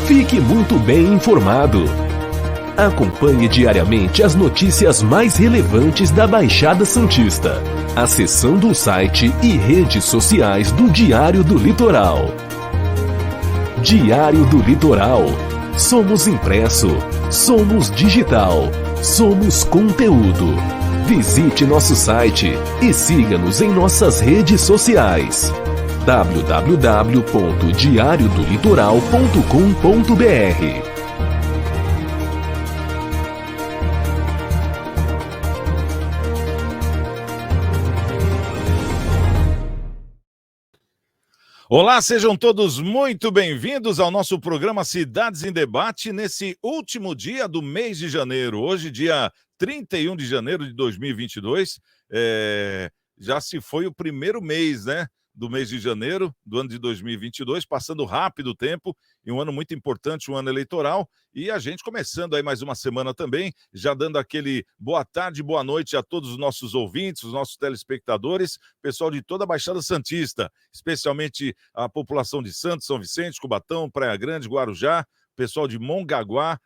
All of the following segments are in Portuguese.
Fique muito bem informado. Acompanhe diariamente as notícias mais relevantes da Baixada Santista, acessando o site e redes sociais do Diário do Litoral. Diário do Litoral. Somos impresso, somos digital, somos conteúdo. Visite nosso site e siga-nos em nossas redes sociais. www.diariodolitoral.com.br. Olá, sejam todos muito bem-vindos ao nosso programa Cidades em Debate nesse último dia do mês de janeiro. Hoje, dia 31 de janeiro de 2022, já se foi o primeiro mês, né, do mês de janeiro do ano de 2022, passando rápido o tempo, e um ano muito importante, um ano eleitoral, e a gente começando aí mais uma semana também, já dando aquele boa tarde, boa noite a todos os nossos ouvintes, os nossos telespectadores, pessoal de toda a Baixada Santista, especialmente a população de Santos, São Vicente, Cubatão, Praia Grande, Guarujá, pessoal de Mongaguá,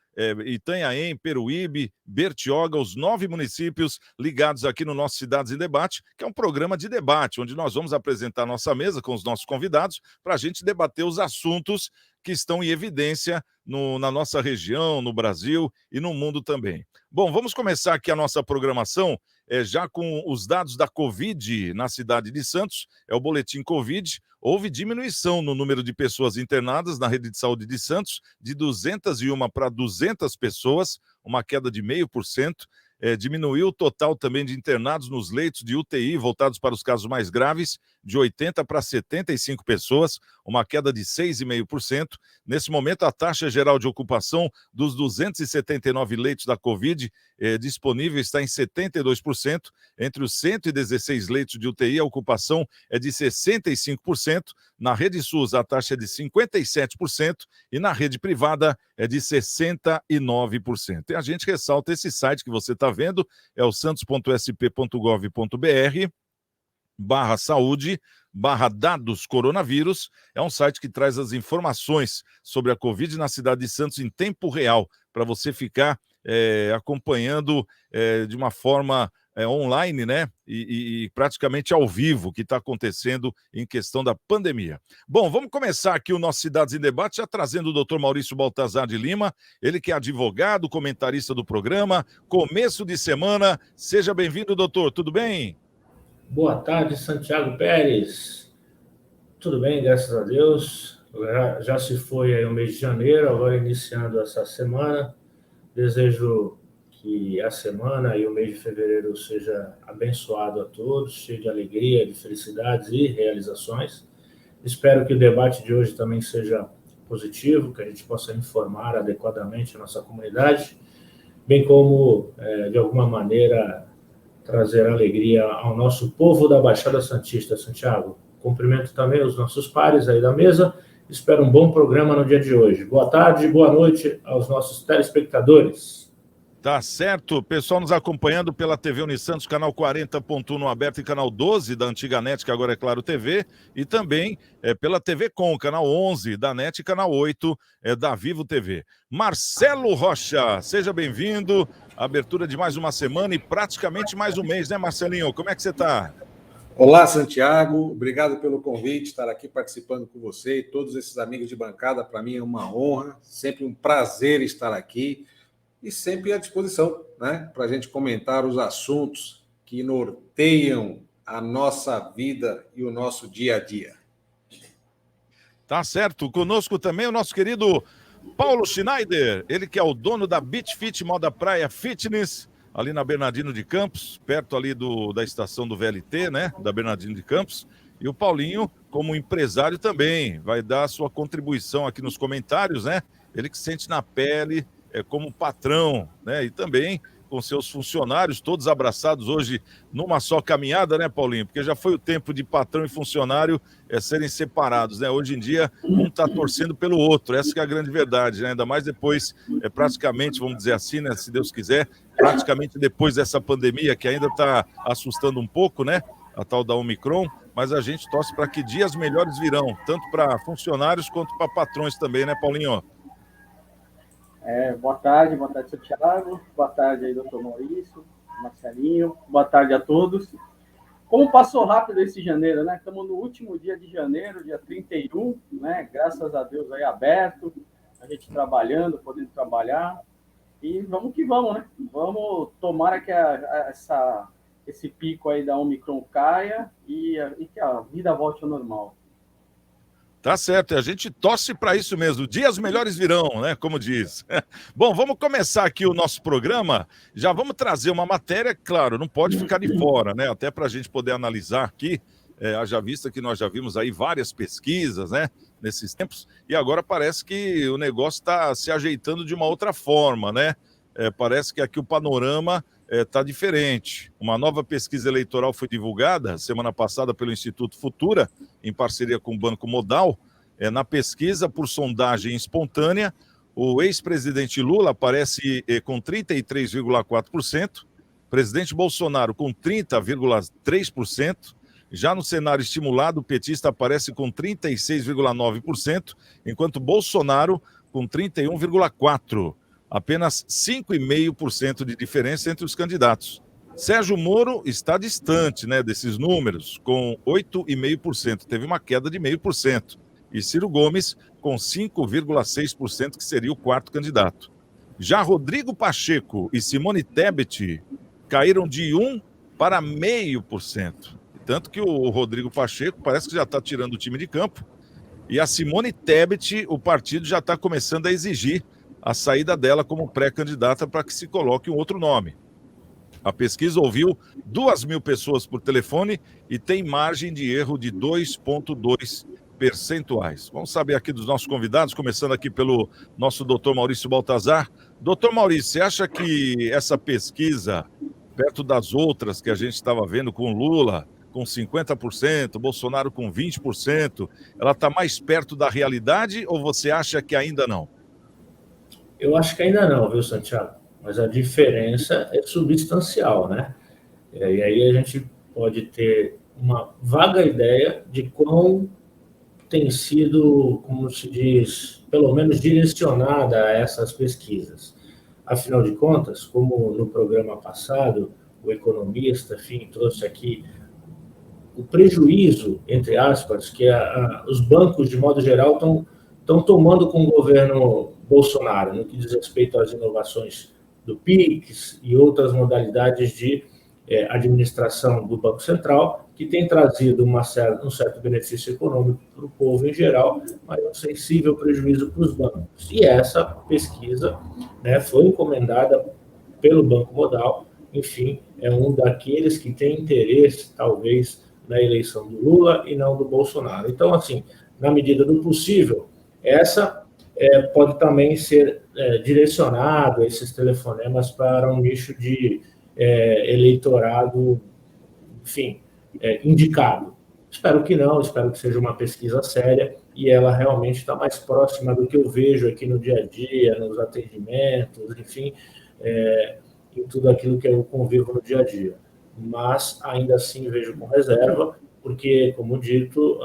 Itanhaém, Peruíbe, Bertioga, os 9 municípios ligados aqui no nosso Cidades em Debate, que é um programa de debate, onde nós vamos apresentar a nossa mesa com os nossos convidados para a gente debater os assuntos que estão em evidência na nossa região, no Brasil e no mundo também. Bom, vamos começar aqui a nossa programação já com os dados da Covid na cidade de Santos, é o boletim Covid. Houve diminuição no número de pessoas internadas na rede de saúde de Santos, de 201 para 200 pessoas, uma queda de 0,5%. Diminuiu o total também de internados nos leitos de UTI voltados para os casos mais graves, de 80 para 75 pessoas, uma queda de 6,5%. Nesse momento, a taxa geral de ocupação dos 279 leitos da Covid disponível está em 72%. Entre os 116 leitos de UTI, a ocupação é de 65%. Na rede SUS, a taxa é de 57% e na rede privada é de 69%. E a gente ressalta esse site que você está vendo, é o santos.sp.gov.br/saúde/dados coronavírus. É um site que traz as informações sobre a Covid na cidade de Santos em tempo real, para você ficar acompanhando de uma forma online, né? E praticamente ao vivo o que está acontecendo em questão da pandemia. Bom, vamos começar aqui o nosso Cidades em Debate, já trazendo o doutor Maurício Baltazar de Lima, ele que é advogado, comentarista do programa, começo de semana. Seja bem-vindo, doutor, tudo bem? Boa tarde, Santiago Pérez. Tudo bem, graças a Deus. Já se foi aí o mês de janeiro, agora iniciando essa semana. Desejo que a semana e o mês de fevereiro seja abençoado a todos, cheio de alegria, de felicidades e realizações. Espero que o debate de hoje também seja positivo, que a gente possa informar adequadamente a nossa comunidade, bem como, de alguma maneira, trazer alegria ao nosso povo da Baixada Santista, Santiago. Cumprimento também os nossos pares aí da mesa. Espero um bom programa no dia de hoje. Boa tarde e boa noite aos nossos telespectadores. Tá certo, pessoal nos acompanhando pela TV Unisantos, canal 40.1 no aberto e canal 12 da antiga NET, que agora é Claro TV, e também pela TV Com, canal 11 da NET e canal 8 da Vivo TV. Marcelo Rocha, seja bem-vindo, abertura de mais uma semana e praticamente mais um mês, né, Marcelinho? Como é que você está? Olá, Santiago, obrigado pelo convite, estar aqui participando com você e todos esses amigos de bancada. Para mim é uma honra, sempre um prazer estar aqui e sempre à disposição, né, para a gente comentar os assuntos que norteiam a nossa vida e o nosso dia a dia. Tá certo, conosco também o nosso querido Paulo Schneider, ele que é o dono da Beach Fit Moda Praia Fitness, ali na Bernardino de Campos, perto ali da estação do VLT, né, da Bernardino de Campos. E o Paulinho, como empresário também, vai dar a sua contribuição aqui nos comentários, né? Ele que sente na pele como patrão, né? E também com seus funcionários, todos abraçados hoje numa só caminhada, né, Paulinho? Porque já foi o tempo de patrão e funcionário serem separados, né? Hoje em dia, um está torcendo pelo outro, essa que é a grande verdade, né? Ainda mais depois, praticamente, vamos dizer assim, né, se Deus quiser, praticamente depois dessa pandemia, que ainda está assustando um pouco, né? A tal da Omicron, mas a gente torce para que dias melhores virão, tanto para funcionários quanto para patrões também, né, Paulinho? Boa tarde, Santiago. Boa tarde aí, doutor Maurício, Marcelinho. Boa tarde a todos. Como passou rápido esse janeiro, né? Estamos no último dia de janeiro, dia 31, né? Graças a Deus aí aberto, a gente trabalhando, podendo trabalhar. E vamos que vamos, né? Vamos, tomara que esse pico aí da Omicron caia e que a vida volte ao normal. Tá certo, e a gente torce para isso mesmo. Dias melhores virão, né? Como diz. Bom, vamos começar aqui o nosso programa. Já vamos trazer uma matéria, claro, não pode ficar de fora, né? Até para a gente poder analisar aqui, haja vista que nós já vimos aí várias pesquisas, né? Nesses tempos, e agora parece que o negócio está se ajeitando de uma outra forma, né? Parece que aqui o panorama está diferente. Uma nova pesquisa eleitoral foi divulgada semana passada pelo Instituto Futura, em parceria com o Banco Modal. Na pesquisa por sondagem espontânea, o ex-presidente Lula aparece com 33,4%, presidente Bolsonaro com 30,3%, já no cenário estimulado, o petista aparece com 36,9%, enquanto Bolsonaro com 31,4%. Apenas 5,5% de diferença entre os candidatos. Sérgio Moro está distante, né, desses números, com 8,5%. Teve uma queda de 0,5%. E Ciro Gomes com 5,6%, que seria o quarto candidato. Já Rodrigo Pacheco e Simone Tebet caíram de 1% para 0,5%. Tanto que o Rodrigo Pacheco parece que já está tirando o time de campo. E a Simone Tebet, o partido já está começando a exigir a saída dela como pré-candidata para que se coloque um outro nome. A pesquisa ouviu 2.000 pessoas por telefone e tem margem de erro de 2,2 percentuais. Vamos saber aqui dos nossos convidados, começando aqui pelo nosso doutor Maurício Baltazar. Doutor Maurício, você acha que essa pesquisa, perto das outras que a gente estava vendo com Lula, com 50%, Bolsonaro com 20%, ela está mais perto da realidade ou você acha que ainda não? Eu acho que ainda não, viu, Santiago? Mas a diferença é substancial, né? E aí a gente pode ter uma vaga ideia de quão tem sido, como se diz, pelo menos direcionada a essas pesquisas. Afinal de contas, como no programa passado, o economista, enfim, trouxe aqui o prejuízo, entre aspas, que os bancos, de modo geral, estão tomando com o governo Bolsonaro, no que diz respeito às inovações do PIX e outras modalidades de administração do Banco Central, que tem trazido um certo benefício econômico para o povo em geral, mas um sensível prejuízo para os bancos. E essa pesquisa, né, foi encomendada pelo Banco Modal, enfim, é um daqueles que tem interesse, talvez, na eleição do Lula e não do Bolsonaro. Então, assim, na medida do possível, essa pode também ser direcionado, esses telefonemas, para um nicho de eleitorado, enfim, indicado. Espero que não, espero que seja uma pesquisa séria e ela realmente está mais próxima do que eu vejo aqui no dia a dia, nos atendimentos, enfim, em tudo aquilo que eu convivo no dia a dia. Mas, ainda assim, vejo com reserva, porque, como dito,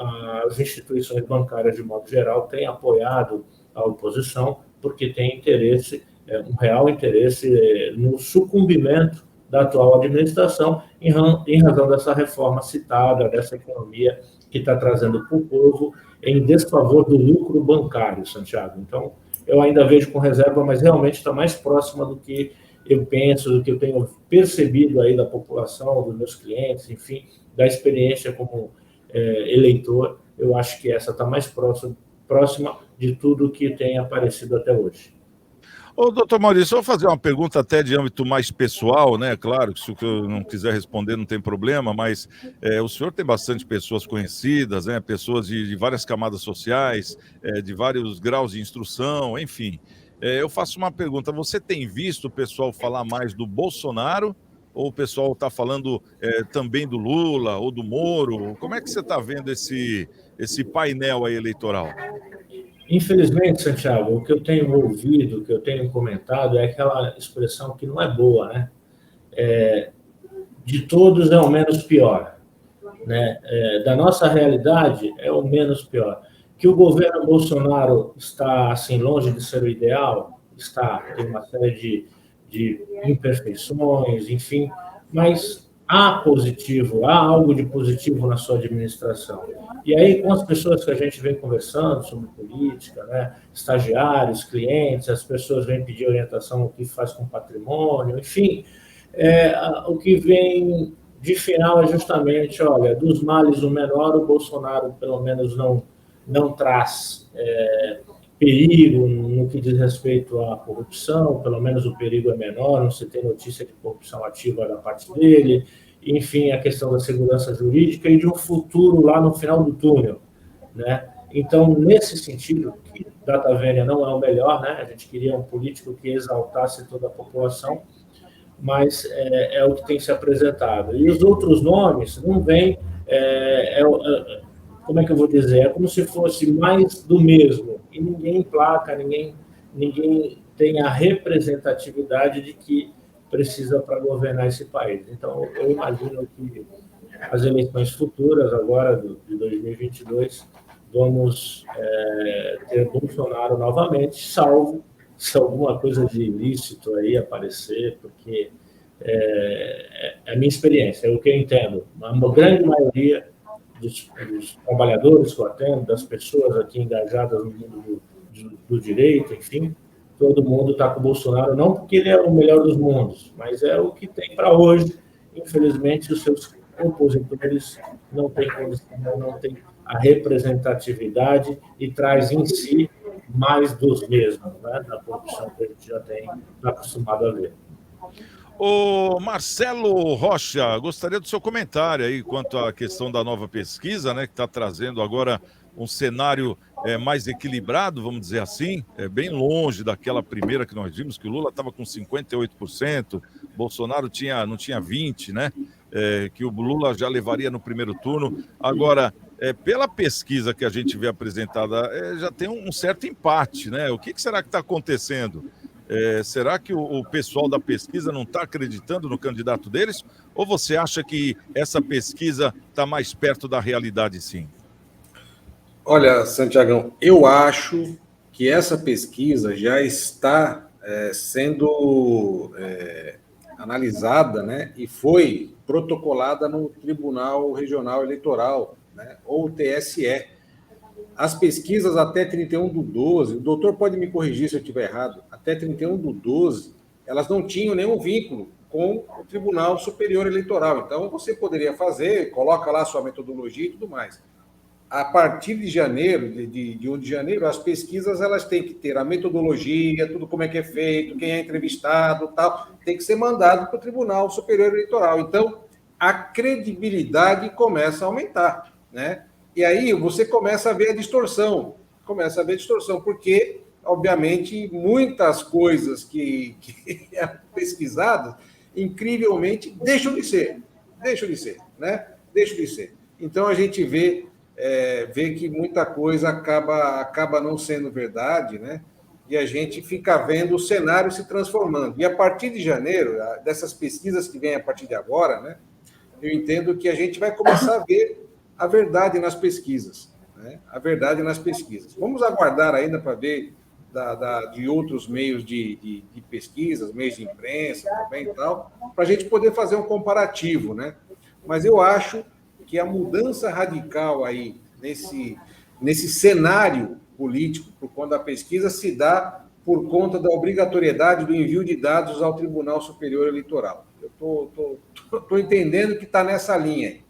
as instituições bancárias, de modo geral, têm apoiado a oposição, porque tem interesse, um real interesse no sucumbimento da atual administração, em razão dessa reforma citada, dessa economia que está trazendo para o povo em desfavor do lucro bancário, Santiago. Então, eu ainda vejo com reserva, mas realmente está mais próxima do que eu penso, do que eu tenho percebido aí da população, dos meus clientes, enfim, da experiência como eleitor. Eu acho que essa está mais próxima de tudo que tem aparecido até hoje. Ô, doutor Maurício, eu vou fazer uma pergunta até de âmbito mais pessoal, né? Claro que se eu não quiser responder não tem problema, mas o senhor tem bastante pessoas conhecidas, né? Pessoas de várias camadas sociais, de vários graus de instrução, enfim. Eu faço uma pergunta, você tem visto o pessoal falar mais do Bolsonaro ou o pessoal está falando também do Lula ou do Moro? Como é que você está vendo esse painel aí eleitoral? Infelizmente, Santiago, o que eu tenho ouvido, o que eu tenho comentado é aquela expressão que não é boa, né? De todos é o menos pior, né? Da nossa realidade é o menos pior. Que o governo Bolsonaro está assim longe de ser o ideal, tem uma série de imperfeições, enfim, mas há algo de positivo na sua administração. E aí, com as pessoas que a gente vem conversando sobre política, né, estagiários, clientes, as pessoas vêm pedir orientação no que faz com patrimônio, enfim, o que vem de final é justamente, olha, dos males o menor, o Bolsonaro, pelo menos, não traz perigo no que diz respeito à corrupção, pelo menos o perigo é menor, não se tem notícia de corrupção ativa da parte dele, enfim, a questão da segurança jurídica e de um futuro lá no final do túnel, né? Então, nesse sentido, que Data Vênia não é o melhor, né? A gente queria um político que exaltasse toda a população, mas é o que tem se apresentado. E os outros nomes não vêm, como é que eu vou dizer? É como se fosse mais do mesmo, e ninguém emplaca, ninguém tem a representatividade de que precisa para governar esse país. Então, eu imagino que as eleições futuras, agora de 2022, vamos ter Bolsonaro novamente, salvo se alguma coisa de ilícito aí aparecer, porque é a minha experiência, é o que eu entendo. A grande maioria dos trabalhadores que eu atendo, das pessoas aqui engajadas no mundo do direito, enfim, todo mundo está com o Bolsonaro, não porque ele é o melhor dos mundos, mas é o que tem para hoje. Infelizmente, os seus opositores não têm condição, não têm a representatividade e traz em si mais dos mesmos, né, da corrupção que a gente já está acostumado a ver. Ô Marcelo Rocha, gostaria do seu comentário aí quanto à questão da nova pesquisa, né, que está trazendo agora um cenário mais equilibrado, vamos dizer assim, bem longe daquela primeira que nós vimos, que o Lula estava com 58%, Bolsonaro não tinha 20%, né? Que o Lula já levaria no primeiro turno. Agora, pela pesquisa que a gente vê apresentada, já tem um certo empate, né? O que será que está acontecendo? Será que o pessoal da pesquisa não está acreditando no candidato deles? Ou você acha que essa pesquisa está mais perto da realidade, sim? Olha, Santiagão, eu acho que essa pesquisa já está sendo analisada, né, e foi protocolada no Tribunal Regional Eleitoral, né, ou TSE. As pesquisas até 31/12, o doutor pode me corrigir se eu estiver errado, até 31/12, elas não tinham nenhum vínculo com o Tribunal Superior Eleitoral. Então, você poderia fazer, coloca lá sua metodologia e tudo mais. A partir de janeiro, de 1 de janeiro, as pesquisas elas têm que ter a metodologia, tudo como é que é feito, quem é entrevistado, tal, tem que ser mandado para o Tribunal Superior Eleitoral. Então, a credibilidade começa a aumentar, né? E aí você começa a ver a distorção, porque, obviamente, muitas coisas que eram pesquisadas, incrivelmente, deixam de ser, né? Deixam de ser. Então, a gente vê que muita coisa acaba não sendo verdade, né? E a gente fica vendo o cenário se transformando. E a partir de janeiro, dessas pesquisas que vêm a partir de agora, né? Eu entendo que a gente vai começar a ver a verdade nas pesquisas, né? A verdade nas pesquisas. Vamos aguardar ainda para ver de outros meios de pesquisas, meios de imprensa também e tal, para a gente poder fazer um comparativo, né? Mas eu acho que a mudança radical aí nesse cenário político, por conta da pesquisa, se dá por conta da obrigatoriedade do envio de dados ao Tribunal Superior Eleitoral. Eu estou entendendo que está nessa linha aí.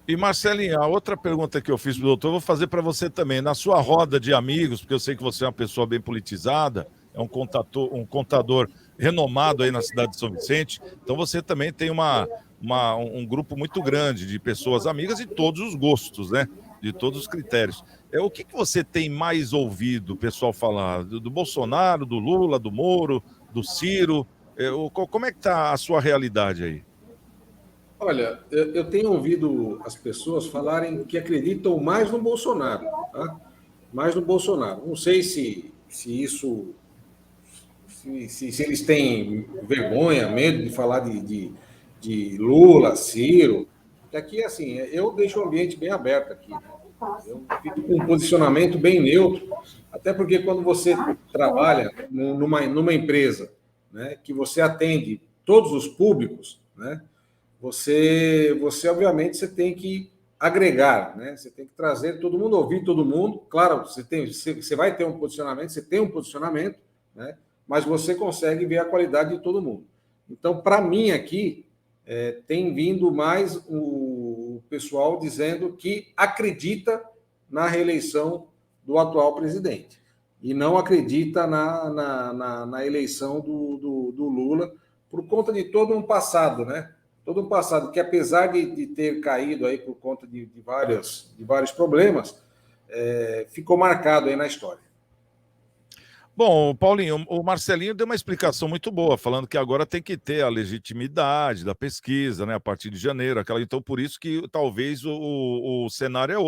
E, Marcelinho, a outra pergunta que eu fiz para o doutor, eu vou fazer para você também. Na sua roda de amigos, porque eu sei que você é uma pessoa bem politizada, é um contador renomado aí na cidade de São Vicente, então você também tem um grupo muito grande de pessoas amigas de todos os gostos, né? De todos os critérios. O que você tem mais ouvido o pessoal falar? Do Bolsonaro, do Lula, do Moro, do Ciro? Como é que está a sua realidade aí? Olha, eu tenho ouvido as pessoas falarem que acreditam mais no Bolsonaro, tá? Mais no Bolsonaro. Não sei se isso... Se eles têm vergonha, medo de falar de Lula, Ciro. Aqui, assim, eu deixo o ambiente bem aberto aqui. Eu fico com um posicionamento bem neutro, até porque quando você trabalha numa empresa, né, que você atende todos os públicos, né, você obviamente você tem que agregar, né? Você tem que trazer todo mundo, ouvir todo mundo. Claro, você vai ter um posicionamento, você tem um posicionamento, né? Mas você consegue ver a qualidade de todo mundo. Então, para mim aqui, tem vindo mais o pessoal dizendo que acredita na reeleição do atual presidente e não acredita na eleição do Lula por conta de todo um passado, né? Todo um passado que, apesar de ter caído aí por conta de vários problemas, ficou marcado aí na história. Bom, Paulinho, o Marcelinho deu uma explicação muito boa, falando que agora tem que ter a legitimidade da pesquisa, né, a partir de janeiro, então por isso que talvez o cenário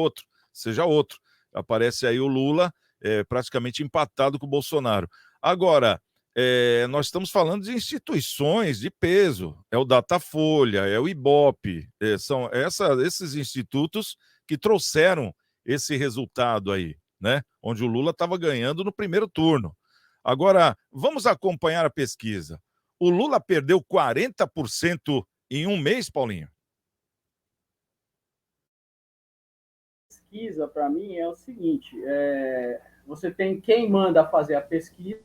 seja outro. Aparece aí o Lula praticamente empatado com o Bolsonaro. Agora, nós estamos falando de instituições de peso, é o Datafolha, é o Ibope, são esses institutos que trouxeram esse resultado aí, né, onde o Lula estava ganhando no primeiro turno. Agora, vamos acompanhar a pesquisa. O Lula perdeu 40% em um mês, Paulinho? Pesquisa, para mim, é o seguinte, você tem quem manda fazer a pesquisa,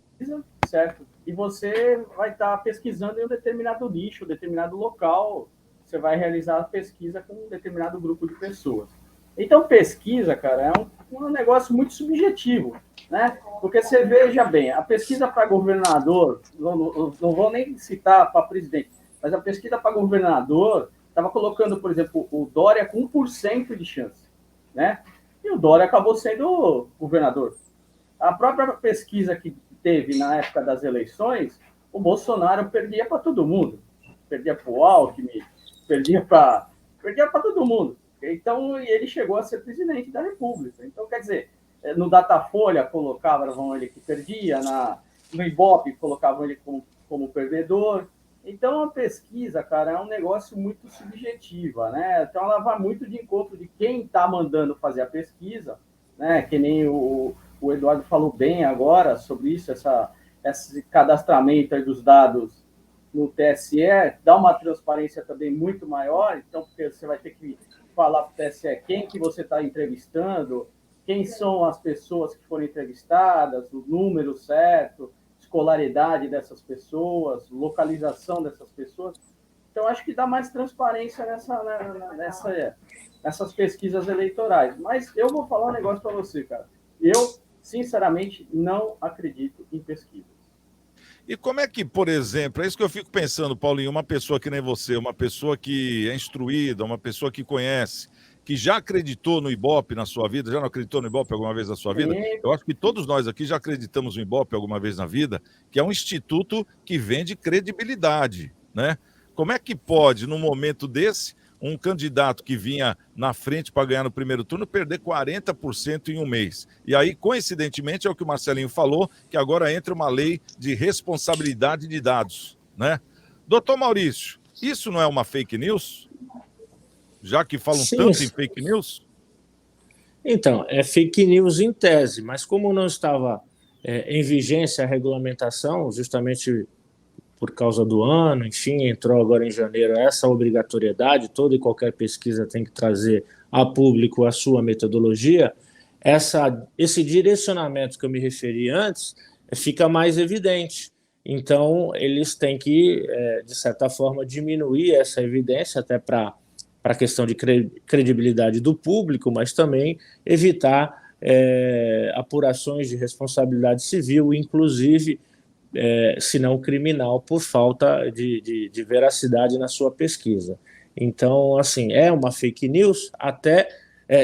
certo? E você vai estar pesquisando em um determinado nicho, um determinado local, você vai realizar a pesquisa com um determinado grupo de pessoas. Então, pesquisa, cara, é um negócio muito subjetivo, né? Porque você veja bem, a pesquisa para governador, não vou nem citar para presidente, mas a pesquisa para governador estava colocando, por exemplo, o Dória com 1% de chance, né? E o Dória acabou sendo governador. A própria pesquisa que teve na época das eleições, o Bolsonaro perdia para todo mundo. Perdia para o Alckmin, perdia para todo mundo. Então, ele chegou a ser presidente da República. Então, quer dizer, no Datafolha colocavam ele que perdia, no Ibope colocavam ele como perdedor. Então, a pesquisa, cara, é um negócio muito subjetiva, né? Então, ela vai muito de encontro de quem está mandando fazer a pesquisa, né? Que nem o Eduardo falou bem agora sobre isso, esse cadastramento aí dos dados no TSE, dá uma transparência também muito maior, então, porque você vai ter que falar para o TSE quem que você está entrevistando, quem são as pessoas que foram entrevistadas, o número certo, escolaridade dessas pessoas, localização dessas pessoas. Então, acho que dá mais transparência nessas pesquisas eleitorais. Mas eu vou falar um negócio para você, cara. Eu, sinceramente, não acredito em pesquisas. E como é que, por exemplo, é isso que eu fico pensando, Paulinho, uma pessoa que nem você, uma pessoa que é instruída, uma pessoa que conhece, que já acreditou no Ibope na sua vida, já não acreditou no Ibope alguma vez na sua vida? Eu acho que todos nós aqui já acreditamos no Ibope alguma vez na vida, que é um instituto que vende credibilidade, né? Como é que pode, num momento desse, um candidato que vinha na frente para ganhar no primeiro turno perder 40% em um mês? E aí, coincidentemente, é o que o Marcelinho falou, que agora entra uma lei de responsabilidade de dados, né? Doutor Maurício, isso não é uma fake news? Já que falam tanto em fake news? Então, é fake news em tese, mas como não estava em vigência a regulamentação, justamente por causa do ano, enfim, entrou agora em janeiro essa obrigatoriedade, toda e qualquer pesquisa tem que trazer a público a sua metodologia, esse direcionamento que eu me referi antes fica mais evidente. Então, eles têm que, de certa forma, diminuir essa evidência até para a questão de credibilidade do público, mas também evitar apurações de responsabilidade civil, inclusive se não criminal, por falta de veracidade na sua pesquisa. Então, assim, é uma fake news até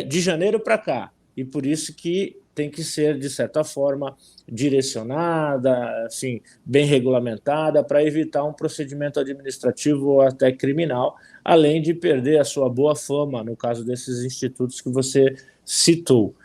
de janeiro para cá, e por isso que tem que ser, de certa forma, direcionada, assim, bem regulamentada, para evitar um procedimento administrativo ou até criminal, além de perder a sua boa fama, no caso desses institutos que você citou.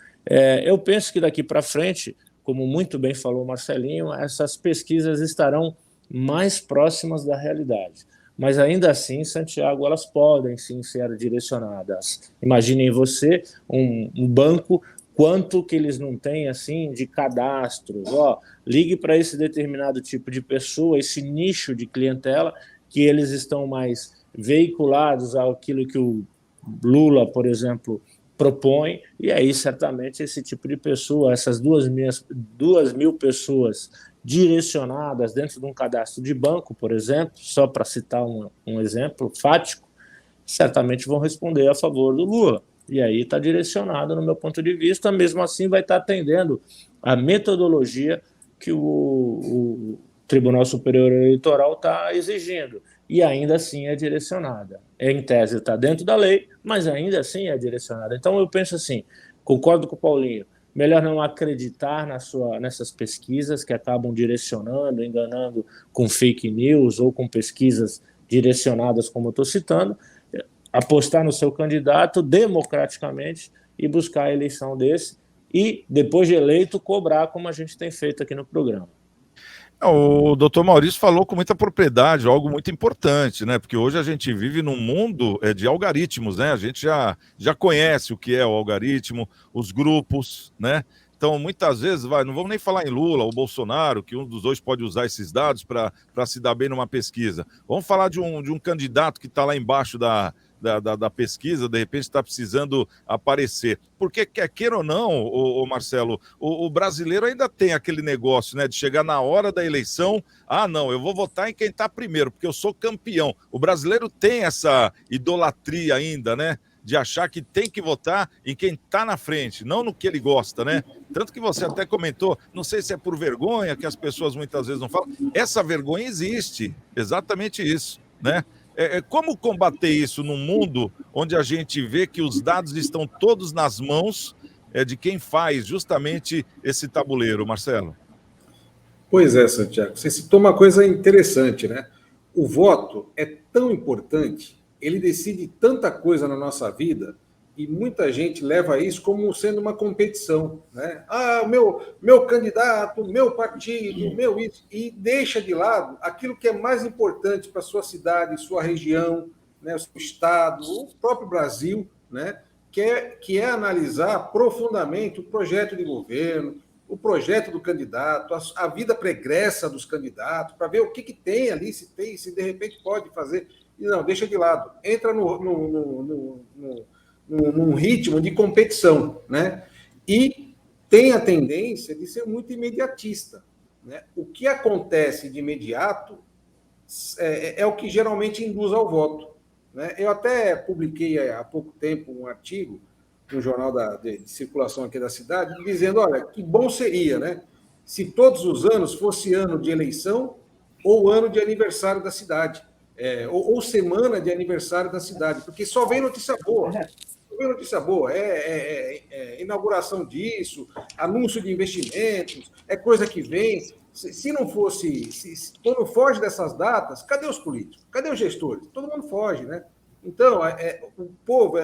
Eu penso que daqui para frente, como muito bem falou o Marcelinho, essas pesquisas estarão mais próximas da realidade. mas ainda assim, Santiago, elas podem sim ser direcionadas. Imaginem você, um banco, quanto que eles não têm assim de cadastros. Ligue para esse determinado tipo de pessoa, esse nicho de clientela, que eles estão mais veiculados àquilo que o Lula, por exemplo, propõe, e aí certamente esse tipo de pessoa, essas 2.000 pessoas direcionadas dentro de um cadastro de banco, por exemplo, só para citar um exemplo fático, certamente vão responder a favor do Lula. E aí está direcionado, no meu ponto de vista, mesmo assim vai estar atendendo a metodologia que o Tribunal Superior Eleitoral está exigindo. E ainda assim é direcionada. Em tese está dentro da lei, mas ainda assim é direcionada. Então eu penso assim, concordo com o Paulinho, melhor não acreditar nessas pesquisas que acabam direcionando, enganando com fake news ou com pesquisas direcionadas, como eu estou citando, apostar no seu candidato democraticamente e buscar a eleição desse e, depois de eleito, cobrar, como a gente tem feito aqui no programa. O doutor Maurício falou com muita propriedade, algo muito importante, né? Porque hoje a gente vive num mundo de algoritmos, né? A gente já conhece o que é o algoritmo, os grupos, né? Então, muitas vezes, não vamos nem falar em Lula ou Bolsonaro, que um dos dois pode usar esses dados para se dar bem numa pesquisa. Vamos falar de um candidato que está lá embaixo da pesquisa, de repente está precisando aparecer. Porque, quer queira ou não, o Marcelo, o brasileiro ainda tem aquele negócio, né, de chegar na hora da eleição, não, eu vou votar em quem está primeiro, porque eu sou campeão. O brasileiro tem essa idolatria ainda, né, de achar que tem que votar em quem está na frente, não no que ele gosta, né? Tanto que você até comentou, não sei se é por vergonha, que as pessoas muitas vezes não falam, essa vergonha existe, exatamente isso, né? Como combater isso num mundo onde a gente vê que os dados estão todos nas mãos de quem faz justamente esse tabuleiro, Marcelo? Pois é, Santiago, você citou uma coisa interessante, né? O voto é tão importante, ele decide tanta coisa na nossa vida e muita gente leva isso como sendo uma competição, né? O meu candidato, meu partido, meu isso, e deixa de lado aquilo que é mais importante para a sua cidade, sua região, né, o seu estado, o próprio Brasil, né? Que é analisar profundamente o projeto de governo, o projeto do candidato, a vida pregressa dos candidatos, para ver o que tem ali, se de repente pode fazer. E não, deixa de lado. Entra num ritmo de competição, né? E tem a tendência de ser muito imediatista, né? O que acontece de imediato é o que geralmente induz ao voto, né? Eu até publiquei há pouco tempo um artigo no jornal de circulação aqui da cidade, dizendo, olha, que bom seria, né? Se todos os anos fosse ano de eleição ou ano de aniversário da cidade, ou semana de aniversário da cidade, porque só vem notícia boa. Notícia boa, inauguração disso, anúncio de investimentos, é coisa que vem. Se não fosse, quando foge dessas datas, cadê os políticos? Cadê os gestores? Todo mundo foge, né? Então, o povo,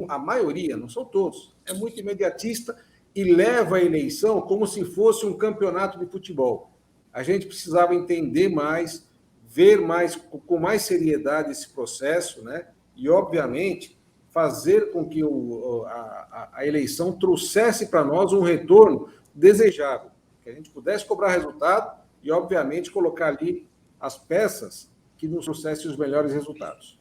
a maioria, não são todos, é muito imediatista e leva a eleição como se fosse um campeonato de futebol. A gente precisava entender mais, ver mais, com mais seriedade esse processo, né? E, obviamente, fazer com que a eleição trouxesse para nós um retorno desejável, que a gente pudesse cobrar resultado e, obviamente, colocar ali as peças que nos trouxessem os melhores resultados.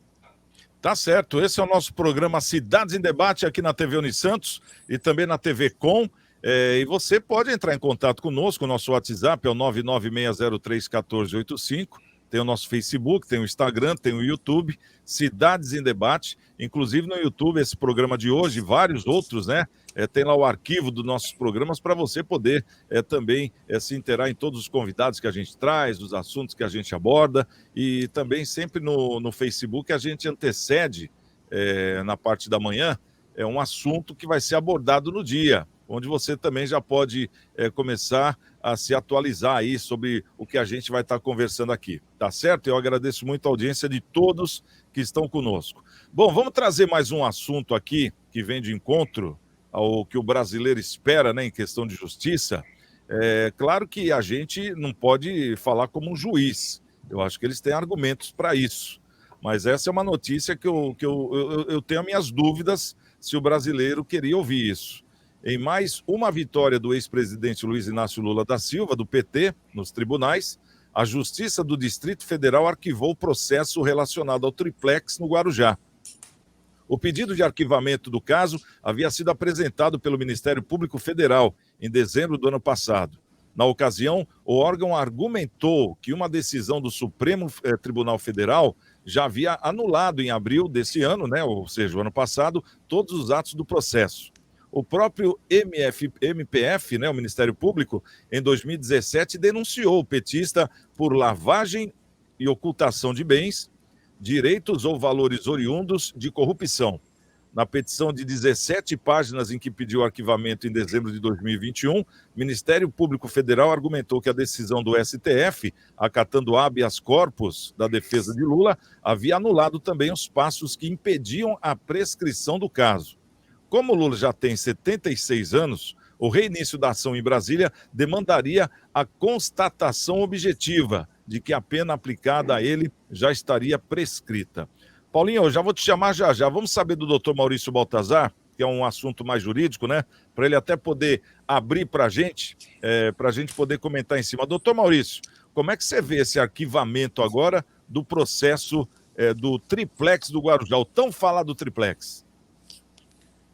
Tá certo, esse é o nosso programa Cidades em Debate aqui na TV Unisantos e também na TV Com. E você pode entrar em contato conosco, o nosso WhatsApp é o 996031485. Tem o nosso Facebook, tem o Instagram, tem o YouTube, Cidades em Debate. Inclusive no YouTube, esse programa de hoje, vários outros, né? Tem lá o arquivo dos nossos programas para você poder também se inteirar em todos os convidados que a gente traz, os assuntos que a gente aborda. E também sempre no Facebook a gente antecede, na parte da manhã, um assunto que vai ser abordado no dia, onde você também já pode começar a se atualizar aí sobre o que a gente vai estar conversando aqui, tá certo? Eu agradeço muito a audiência de todos que estão conosco. Bom, vamos trazer mais um assunto aqui que vem de encontro ao que o brasileiro espera, né, em questão de justiça. Claro que a gente não pode falar como um juiz, eu acho que eles têm argumentos para isso, Mas essa é uma notícia que eu tenho minhas dúvidas se o brasileiro queria ouvir isso. Em mais uma vitória do ex-presidente Luiz Inácio Lula da Silva, do PT, nos tribunais, a Justiça do Distrito Federal arquivou o processo relacionado ao triplex no Guarujá. O pedido de arquivamento do caso havia sido apresentado pelo Ministério Público Federal em dezembro do ano passado. Na ocasião, o órgão argumentou que uma decisão do Supremo Tribunal Federal já havia anulado em abril desse ano, né, ou seja, o ano passado, todos os atos do processo. O próprio MPF, né, o Ministério Público, em 2017, denunciou o petista por lavagem e ocultação de bens, direitos ou valores oriundos de corrupção. Na petição de 17 páginas em que pediu arquivamento em dezembro de 2021, o Ministério Público Federal argumentou que a decisão do STF, acatando habeas corpus da defesa de Lula, havia anulado também os passos que impediam a prescrição do caso. Como Lula já tem 76 anos, o reinício da ação em Brasília demandaria a constatação objetiva de que a pena aplicada a ele já estaria prescrita. Paulinho, eu já vou te chamar já. Vamos saber do doutor Maurício Baltazar, que é um assunto mais jurídico, né? Para ele até poder abrir para a gente poder comentar em cima. Doutor Maurício, como é que você vê esse arquivamento agora do processo do triplex do Guarujá, o tão falado triplex?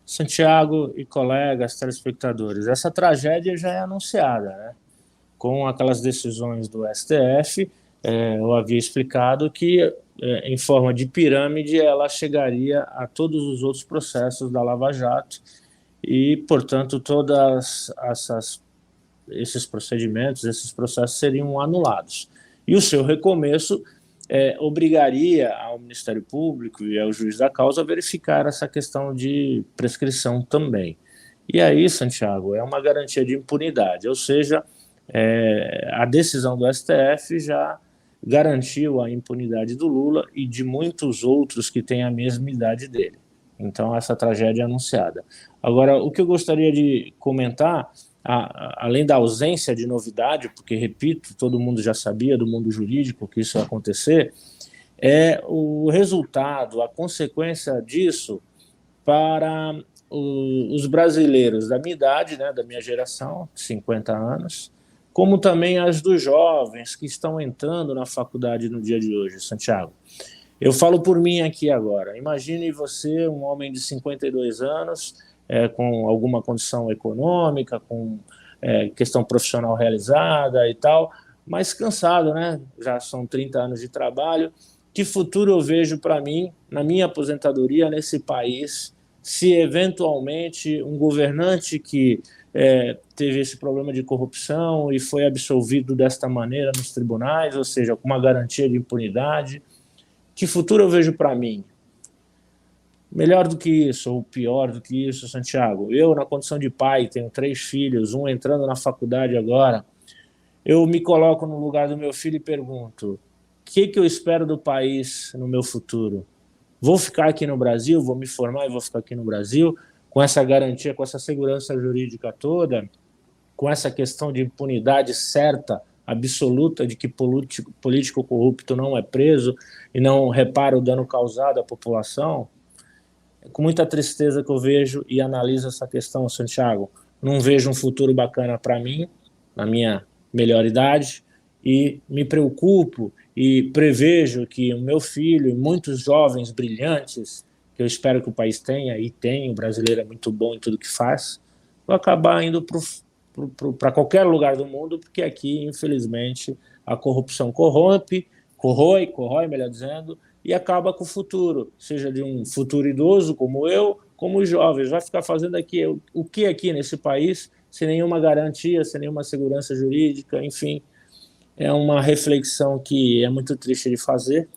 Santiago e colegas, telespectadores, essa tragédia já é anunciada, né? Com aquelas decisões do STF, eu havia explicado que, em forma de pirâmide, ela chegaria a todos os outros processos da Lava Jato e, portanto, todos esses procedimentos, esses processos seriam anulados. E o seu recomeço obrigaria ao Ministério Público e ao juiz da causa a verificar essa questão de prescrição também. E aí, Santiago, é uma garantia de impunidade, ou seja, a decisão do STF já garantiu a impunidade do Lula e de muitos outros que têm a mesma idade dele. Então, essa tragédia é anunciada. Agora, o que eu gostaria de comentar, além da ausência de novidade, porque, repito, todo mundo já sabia do mundo jurídico que isso ia acontecer, é o resultado, a consequência disso para os brasileiros da minha idade, né, da minha geração, 50 anos, como também as dos jovens que estão entrando na faculdade no dia de hoje, Santiago. Eu falo por mim aqui agora. Imagine você, um homem de 52 anos, com alguma condição econômica, com questão profissional realizada e tal, mas cansado, né? Já são 30 anos de trabalho. Que futuro eu vejo para mim, na minha aposentadoria, nesse país, se eventualmente um governante que teve esse problema de corrupção e foi absolvido desta maneira nos tribunais, ou seja, com uma garantia de impunidade, que futuro eu vejo para mim? Melhor do que isso, ou pior do que isso, Santiago? Eu, na condição de pai, tenho 3 filhos, um entrando na faculdade agora, eu me coloco no lugar do meu filho e pergunto, o que eu espero do país no meu futuro? Vou ficar aqui no Brasil, vou me formar e vou ficar aqui no Brasil, com essa garantia, com essa segurança jurídica toda, com essa questão de impunidade certa, absoluta, de que político corrupto não é preso e não repara o dano causado à população? É com muita tristeza que eu vejo e analiso essa questão, Santiago. Não vejo um futuro bacana para mim, na minha melhor idade, e me preocupo e prevejo que o meu filho e muitos jovens brilhantes, que eu espero que o país tenha, e tem, o brasileiro é muito bom em tudo que faz, vão acabar indo para qualquer lugar do mundo, porque aqui, infelizmente, a corrupção corrói, melhor dizendo, e acaba com o futuro, seja de um futuro idoso como eu, como os jovens. Vai ficar fazendo aqui o que aqui nesse país, sem nenhuma garantia, sem nenhuma segurança jurídica, enfim. É uma reflexão que é muito triste de fazer,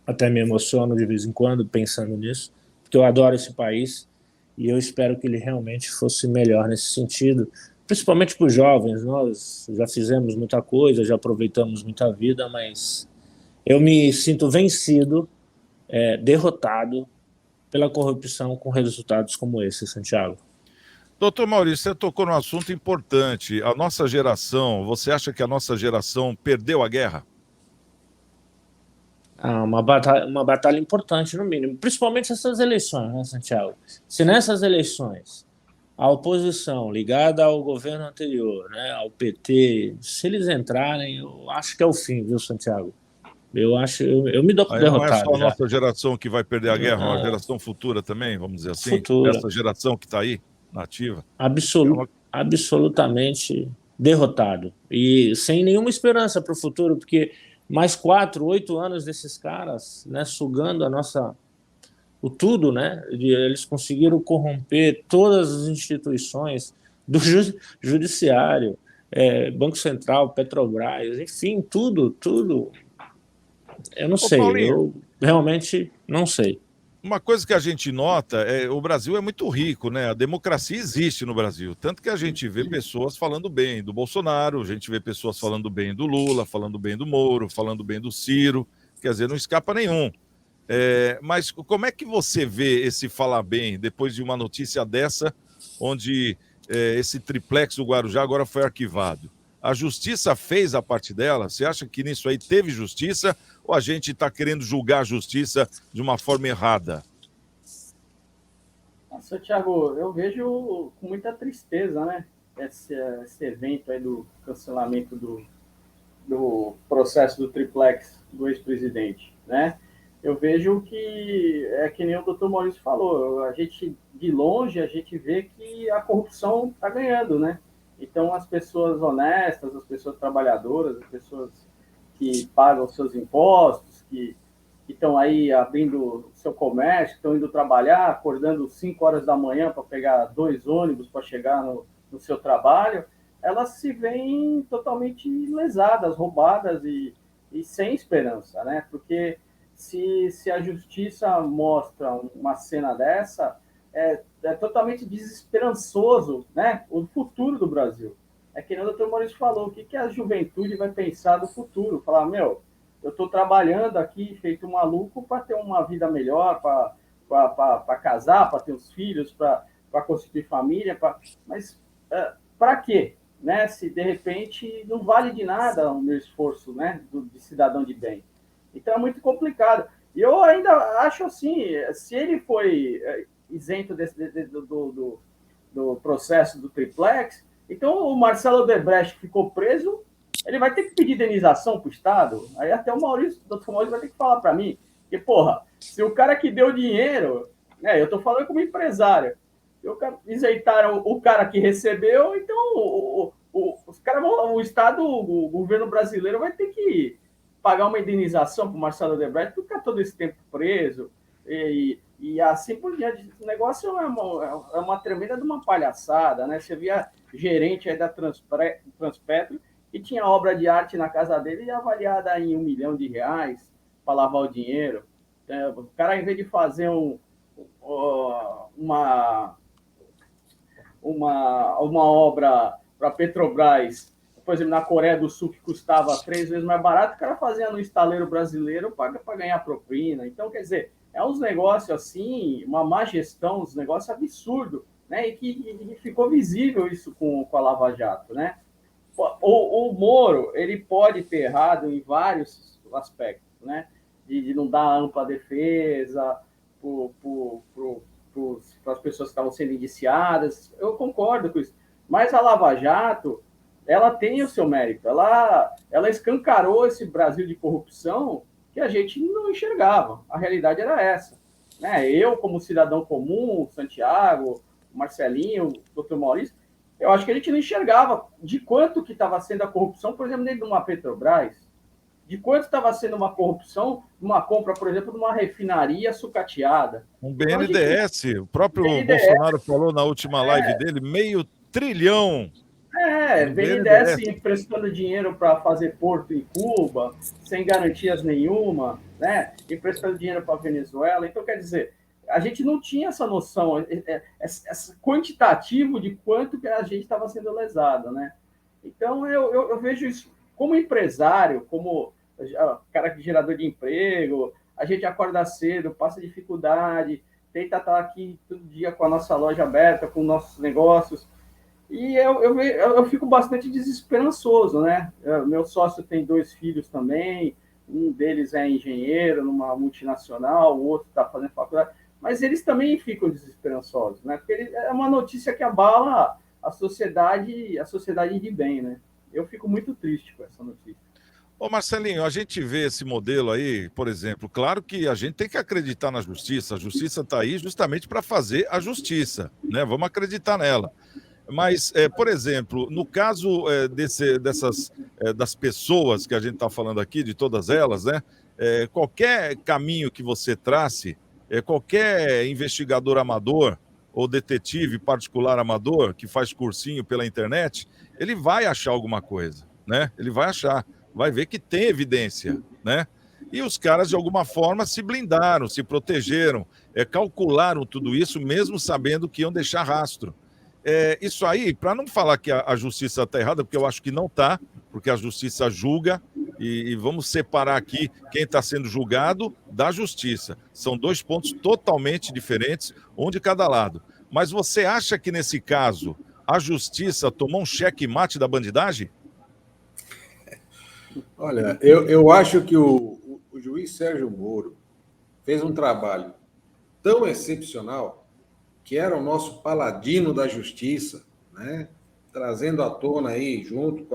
até me emociono de vez em quando pensando nisso, porque eu adoro esse país e eu espero que ele realmente fosse melhor nesse sentido, principalmente para os jovens. Nós já fizemos muita coisa, já aproveitamos muita vida, mas eu me sinto vencido, derrotado pela corrupção com resultados como esse, Santiago. Doutor Maurício, você tocou num assunto importante. A nossa geração, você acha que a nossa geração perdeu a guerra? Uma batalha importante, no mínimo. Principalmente essas eleições, né, Santiago? Se nessas eleições a oposição ligada ao governo anterior, né, ao PT, se eles entrarem, eu acho que é o fim, viu, Santiago? Eu me dou por Aí não é só derrotado a já. nossa geração que vai perder a guerra, uma Não, geração futura também, vamos dizer assim. futura. Essa geração que está aí, nativa. É uma... Absolutamente derrotado. E sem nenhuma esperança para o futuro, porque mais 4, 8 anos desses caras, né, sugando o tudo, né? Eles conseguiram corromper todas as instituições do judiciário, Banco Central, Petrobras, enfim, tudo. Eu não Ô, sei, Paulinho, eu realmente não sei. uma coisa que a gente nota é o Brasil é muito rico, né? A democracia existe no Brasil. Tanto que a gente vê pessoas falando bem do Bolsonaro, a gente vê pessoas falando bem do Lula, falando bem do Moro, falando bem do Ciro. Quer dizer, não escapa nenhum. Mas como é que você vê esse falar bem depois de uma notícia dessa, onde esse triplex do Guarujá agora foi arquivado? A justiça fez a parte dela? Você acha que nisso aí teve justiça ou a gente está querendo julgar a justiça de uma forma errada? Santiago, eu vejo com muita tristeza, né? Esse evento aí do cancelamento do processo do triplex do ex-presidente, né? Eu vejo que é que nem o doutor Maurício falou, a gente, de longe, a gente vê que a corrupção está ganhando, né? Então, as pessoas honestas, as pessoas trabalhadoras, as pessoas que pagam seus impostos, que estão aí abrindo seu comércio, estão indo trabalhar, acordando 5 horas da manhã para pegar 2 ônibus para chegar no seu trabalho, elas se veem totalmente lesadas, roubadas e sem esperança, né? Porque se a justiça mostra uma cena dessa, é totalmente desesperançoso, né? O futuro do Brasil. É que nem o doutor Maurício falou, o que a juventude vai pensar do futuro? Falar, meu, eu estou trabalhando aqui, feito maluco, para ter uma vida melhor, para casar, para ter os filhos, para constituir família, mas para quê? Né? Se de repente não vale de nada o meu esforço, né, de cidadão de bem. Então é muito complicado. E eu ainda acho assim, se ele foi isento do processo do triplex, então o Marcelo Odebrecht que ficou preso, ele vai ter que pedir indenização para o Estado. Aí até o doutor Maurício vai ter que falar para mim, porque, porra, se o cara que deu dinheiro, né, eu estou falando como empresário, isentaram o cara que recebeu, então os caras vão, o Estado, o governo brasileiro vai ter que pagar uma indenização para o Marcelo Odebrecht por ficar todo esse tempo preso e assim por diante. O negócio é uma tremenda de uma palhaçada, né? Você via gerente aí da Transpetro que tinha obra de arte na casa dele avaliada em R$1 milhão para lavar o dinheiro. O cara, em vez de fazer uma obra para a Petrobras, por exemplo, na Coreia do Sul, que custava 3 vezes mais barato, o cara fazia no estaleiro brasileiro para ganhar propina. Então, quer dizer, é uns negócios assim, uma má gestão, uns negócios absurdos, né? E que ficou visível isso com a Lava Jato, né? O Moro, ele pode ter errado em vários aspectos, né? De não dar ampla defesa para as pessoas que estavam sendo indiciadas. Eu concordo com isso. Mas a Lava Jato, ela tem o seu mérito. Ela escancarou esse Brasil de corrupção que a gente não enxergava. A realidade era essa. Né? Eu, como cidadão comum, Santiago, Marcelinho, doutor Maurício, eu acho que a gente não enxergava de quanto que estava sendo a corrupção, por exemplo, dentro de uma Petrobras, de quanto estava sendo uma corrupção numa compra, por exemplo, de uma refinaria sucateada. Um BNDES, então, o próprio Bolsonaro falou na última live dele, R$500 bilhão. BNDES emprestando dinheiro para fazer porto em Cuba, sem garantias nenhuma, né? Emprestando dinheiro para a Venezuela. Então, quer dizer, a gente não tinha essa noção, esse quantitativo de quanto que a gente estava sendo lesado, né? Então, eu vejo isso como empresário, como cara gerador de emprego, a gente acorda cedo, passa dificuldade, tenta estar aqui todo dia com a nossa loja aberta, com nossos negócios, e eu fico bastante desesperançoso, né? Meu sócio tem 2 filhos também, um deles é engenheiro numa multinacional, o outro está fazendo faculdade, mas eles também ficam desesperançosos, né? Porque é uma notícia que abala a sociedade de bem, né? Eu fico muito triste com essa notícia. Ô Marcelinho, a gente vê esse modelo aí, por exemplo, claro que a gente tem que acreditar na justiça, a justiça está aí justamente para fazer a justiça, né? Vamos acreditar nela. Mas, por exemplo, no caso das pessoas que a gente está falando aqui, de todas elas, né? Qualquer caminho que você trace, qualquer investigador amador ou detetive particular amador que faz cursinho pela internet, ele vai achar alguma coisa, né? Ele vai achar, vai ver que tem evidência, né? E os caras, de alguma forma, se blindaram, se protegeram, calcularam tudo isso, mesmo sabendo que iam deixar rastro. Isso aí, para não falar que a justiça está errada, porque eu acho que não está, porque a justiça julga, e vamos separar aqui quem está sendo julgado da justiça. São dois pontos totalmente diferentes, um de cada lado. Mas você acha que, nesse caso, a justiça tomou um checkmate da bandidagem? Olha, eu acho que o juiz Sérgio Moro fez um trabalho tão excepcional que era o nosso paladino da justiça, né? Trazendo à tona aí, junto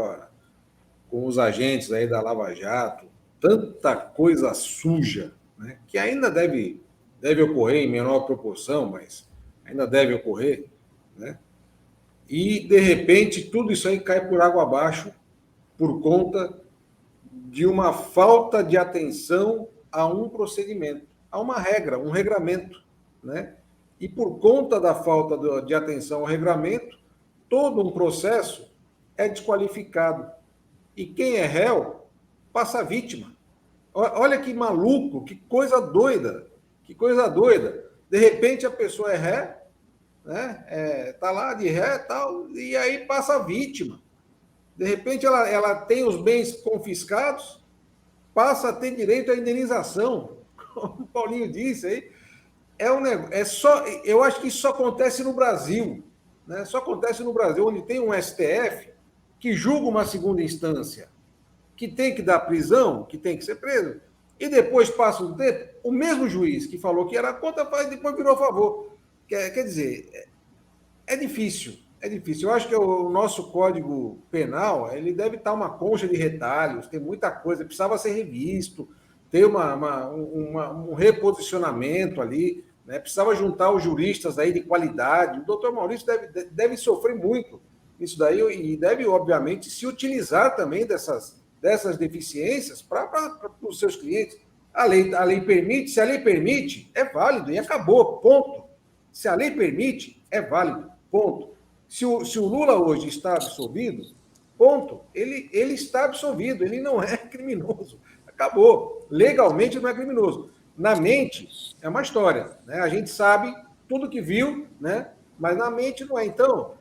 com os agentes aí da Lava Jato, tanta coisa suja, né? Que ainda deve ocorrer em menor proporção, mas ainda deve ocorrer, né? E, de repente, tudo isso aí cai por água abaixo por conta de uma falta de atenção a um procedimento, a uma regra, um regramento, né? E por conta da falta de atenção ao regramento, todo um processo é desqualificado. E quem é réu passa a vítima. Olha que maluco, que coisa doida, que coisa doida. De repente a pessoa é ré, né? Tá lá de ré e tal, e aí passa a vítima. De repente ela tem os bens confiscados, passa a ter direito à indenização, como o Paulinho disse aí. Eu acho que isso só acontece no Brasil, né? Só acontece no Brasil, onde tem um STF que julga uma segunda instância, que tem que dar prisão, que tem que ser preso, e depois passa um tempo, o mesmo juiz que falou que era contra, depois virou a favor. Quer dizer, é difícil. Eu acho que o nosso Código Penal, ele deve estar uma concha de retalhos, tem muita coisa, precisava ser revisto, ter um reposicionamento ali, né? Precisava juntar os juristas aí de qualidade. O doutor Maurício deve sofrer muito isso daí e deve, obviamente, se utilizar também dessas deficiências para os seus clientes. A lei permite, se a lei permite, é válido e acabou, ponto. Se a lei permite, é válido, ponto. Se o Lula hoje está absolvido, ponto. Ele está absolvido, ele não é criminoso. Acabou. Legalmente não é criminoso. Na mente é uma história, né? A gente sabe tudo que viu, né? Mas na mente não é. Então,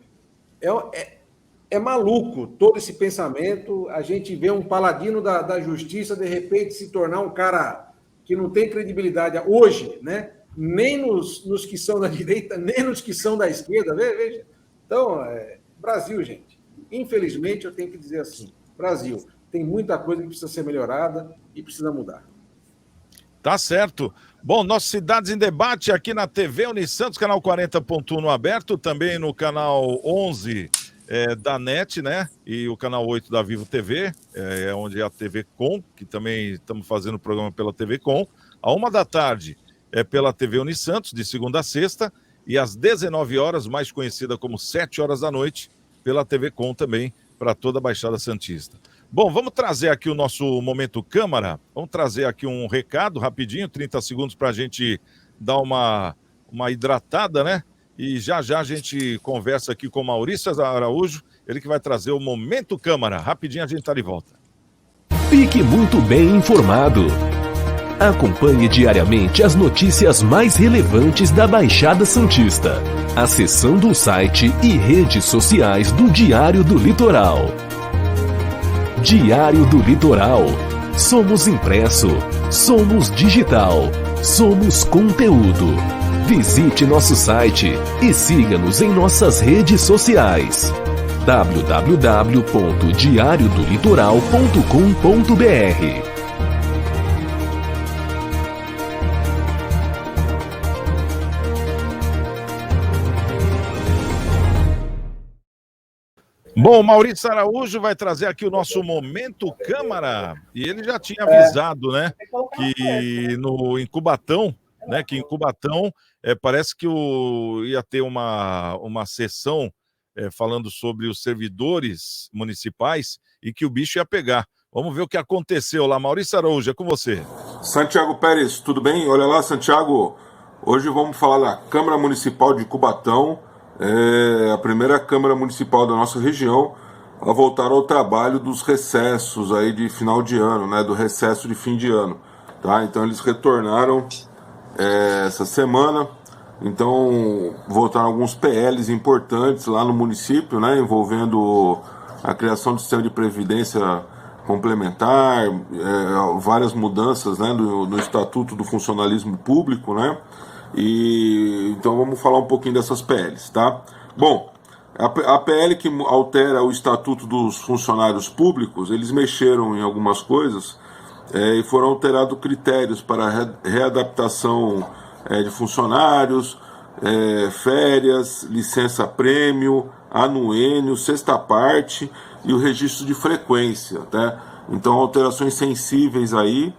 é maluco todo esse pensamento. A gente vê um paladino da justiça, de repente, se tornar um cara que não tem credibilidade hoje, né? Nem nos que são da direita, nem nos que são da esquerda. Veja. Então, Brasil, gente. Infelizmente, eu tenho que dizer assim, Brasil, tem muita coisa que precisa ser melhorada e precisa mudar. Tá certo. Bom, nosso Cidades em Debate aqui na TV Unisantos, canal 40.1 no aberto, também no canal 11 da NET, né? E o canal 8 da Vivo TV, onde é a TV Com, que também estamos fazendo o programa pela TV Com. À 13h pela TV Unisantos, de segunda a sexta, e às 19 horas, mais conhecida como 7 horas da noite, pela TV Com também, para toda a Baixada Santista. Bom, vamos trazer aqui o nosso Momento Câmara, vamos trazer aqui um recado rapidinho, 30 segundos para a gente dar uma hidratada, né? E já a gente conversa aqui com o Maurício Araújo, ele que vai trazer o Momento Câmara. Rapidinho a gente está de volta. Fique muito bem informado. Acompanhe diariamente as notícias mais relevantes da Baixada Santista, acessando o site e redes sociais do Diário do Litoral. Diário do Litoral. Somos impresso, somos digital, somos conteúdo. Visite nosso site e siga-nos em nossas redes sociais. www.diariodolitoral.com.br Bom, Maurício Araújo vai trazer aqui o nosso Momento Câmara. E ele já tinha avisado, né, que em Cubatão, né, que em Cubatão parece que ia ter uma sessão falando sobre os servidores municipais e que o bicho ia pegar. Vamos ver o que aconteceu lá. Maurício Araújo, é com você. Santiago Pérez, tudo bem? Olha lá, Santiago. Hoje vamos falar da Câmara Municipal de Cubatão, a primeira Câmara Municipal da nossa região a voltar ao trabalho dos recessos aí de final de ano, né? Do recesso de fim de ano, tá? Então eles retornaram essa semana. Então voltaram alguns PLs importantes lá no município, né? Envolvendo a criação do sistema de previdência complementar, várias mudanças, né, no Estatuto do Funcionalismo Público, né? E então vamos falar um pouquinho dessas PLs, tá? Bom, a PL que altera o Estatuto dos Funcionários Públicos, eles mexeram em algumas coisas e foram alterados critérios para readaptação de funcionários, férias, licença-prêmio, anuênio, sexta parte e o registro de frequência, tá? Então alterações sensíveis aí,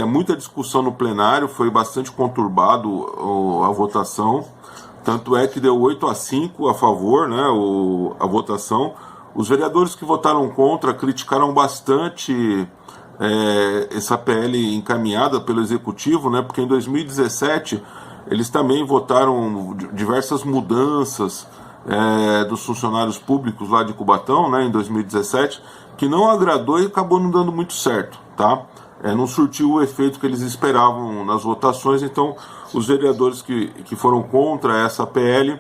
muita discussão no plenário, foi bastante conturbado a votação, tanto é que deu 8-5 a favor, né, a votação. Os vereadores que votaram contra criticaram bastante essa PL encaminhada pelo Executivo, né, porque em 2017 eles também votaram diversas mudanças dos funcionários públicos lá de Cubatão, né, em 2017, que não agradou e acabou não dando muito certo, tá? Não surtiu o efeito que eles esperavam nas votações. Então os vereadores que foram contra essa PL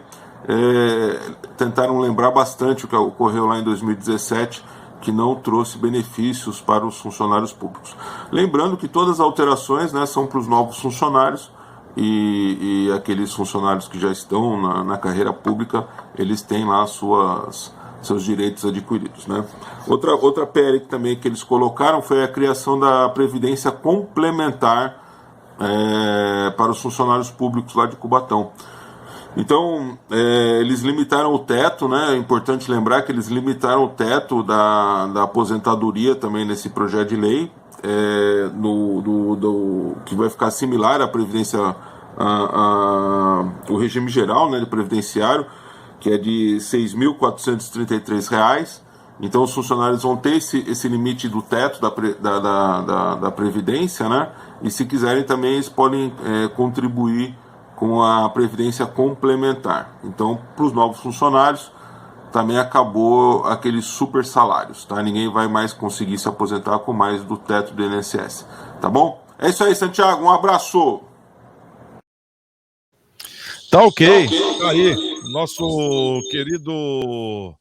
tentaram lembrar bastante o que ocorreu lá em 2017, que não trouxe benefícios para os funcionários públicos. Lembrando que todas as alterações, né, são para os novos funcionários, e aqueles funcionários que já estão na carreira pública, eles têm lá seus direitos adquiridos, né? Outra PL também que eles colocaram foi a criação da Previdência Complementar para os funcionários públicos lá de Cubatão. Então, eles limitaram o teto, né? É importante lembrar que eles limitaram o teto da aposentadoria também nesse projeto de lei, que vai ficar similar à Previdência, o regime geral, né, de previdenciário, que é de R$ 6.433. Então os funcionários vão ter esse limite do teto da Previdência, né? E se quiserem também eles podem contribuir com a Previdência Complementar. Então, para os novos funcionários, também acabou aqueles super salários, tá? Ninguém vai mais conseguir se aposentar com mais do teto do INSS, tá bom? É isso aí, Santiago, um abraço! Tá ok, tá aí, nosso querido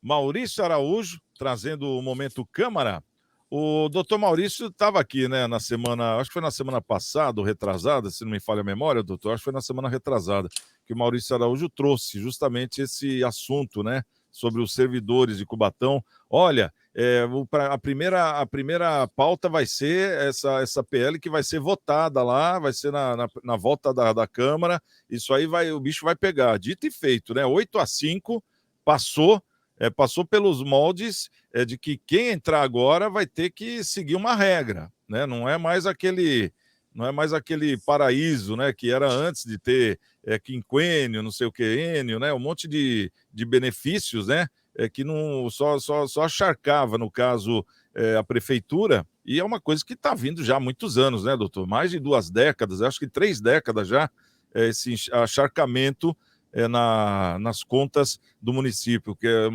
Maurício Araújo, trazendo o Momento Câmara. O doutor Maurício estava aqui, né, na semana, acho que foi na semana passada, ou retrasada, se não me falha a memória, doutor, acho que foi na semana retrasada, que o Maurício Araújo trouxe justamente esse assunto, né, sobre os servidores de Cubatão. Olha, a primeira pauta vai ser essa PL que vai ser votada lá, vai ser na volta da Câmara. Isso aí o bicho vai pegar. Dito e feito, né? 8-5, passou pelos moldes de que quem entrar agora vai ter que seguir uma regra, né? Não é mais aquele paraíso, né, que era antes de ter quinquênio, não sei o que, ênio, né? Um monte de benefícios, né? Que não só acharcava, no caso, a prefeitura, e é uma coisa que está vindo já há muitos anos, né, doutor? Mais de 2 décadas, acho que 3 décadas já, esse acharcamento nas contas do município, que é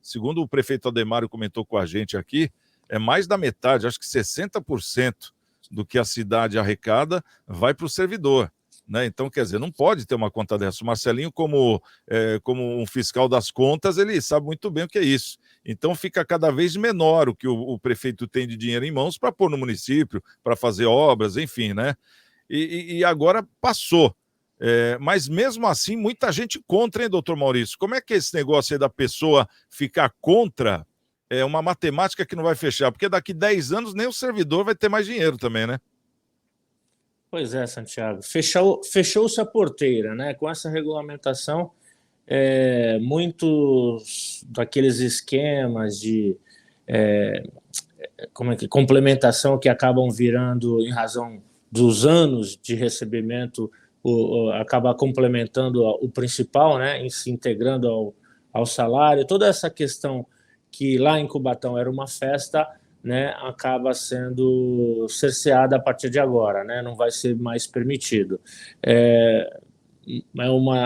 segundo o prefeito Ademário comentou com a gente aqui, é mais da metade, acho que 60% do que a cidade arrecada vai para o servidor, né? Então, quer dizer, não pode ter uma conta dessa. O Marcelinho, como um fiscal das contas, ele sabe muito bem o que é isso. Então, fica cada vez menor o que o prefeito tem de dinheiro em mãos para pôr no município, para fazer obras, enfim, né? E agora passou. Mas mesmo assim, muita gente contra, hein, doutor Maurício? Como é que é esse negócio aí da pessoa ficar contra uma matemática que não vai fechar? Porque daqui 10 anos nem o servidor vai ter mais dinheiro também, né? Pois é, Santiago. Fechou-se a porteira, né? Com essa regulamentação, muitos daqueles esquemas de complementação que acabam virando, em razão dos anos de recebimento, acaba complementando o principal, né, se integrando ao salário. Toda essa questão que lá em Cubatão era uma festa, né, acaba sendo cerceada a partir de agora, né, não vai ser mais permitido.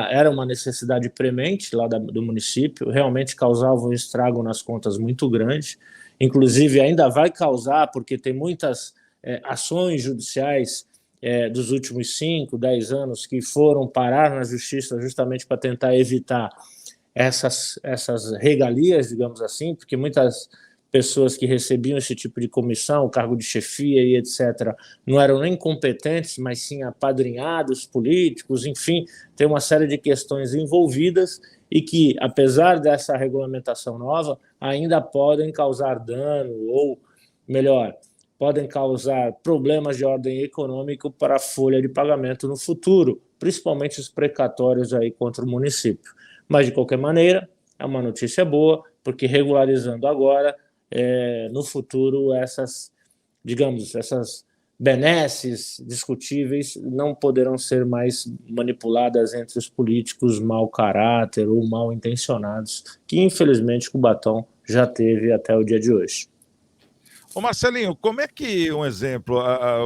Era uma necessidade premente lá do município, realmente causava um estrago nas contas muito grande, inclusive ainda vai causar, porque tem muitas ações judiciais dos últimos 5, 10 anos que foram parar na justiça justamente para tentar evitar essas regalias, digamos assim, porque muitas pessoas que recebiam esse tipo de comissão, cargo de chefia e etc., não eram nem competentes, mas sim apadrinhados políticos, enfim, tem uma série de questões envolvidas e que, apesar dessa regulamentação nova, ainda podem causar dano ou, melhor, podem causar problemas de ordem econômica para a folha de pagamento no futuro, principalmente os precatórios aí contra o município. Mas, de qualquer maneira, é uma notícia boa, porque regularizando agora, no futuro, essas benesses discutíveis não poderão ser mais manipuladas entre os políticos mau caráter ou mal intencionados, que infelizmente Cubatão já teve até o dia de hoje. Ô Marcelinho, como é que, um exemplo,